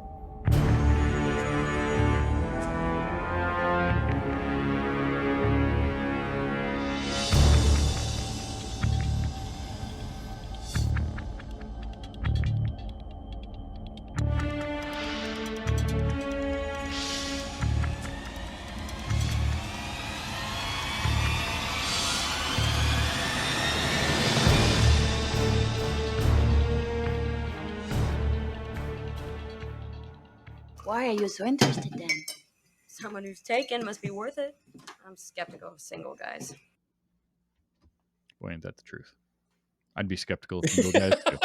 Why are you so interested then? Someone who's taken must be worth it. I'm skeptical of single guys. Boy, ain't that the truth. I'd be skeptical of single guys too.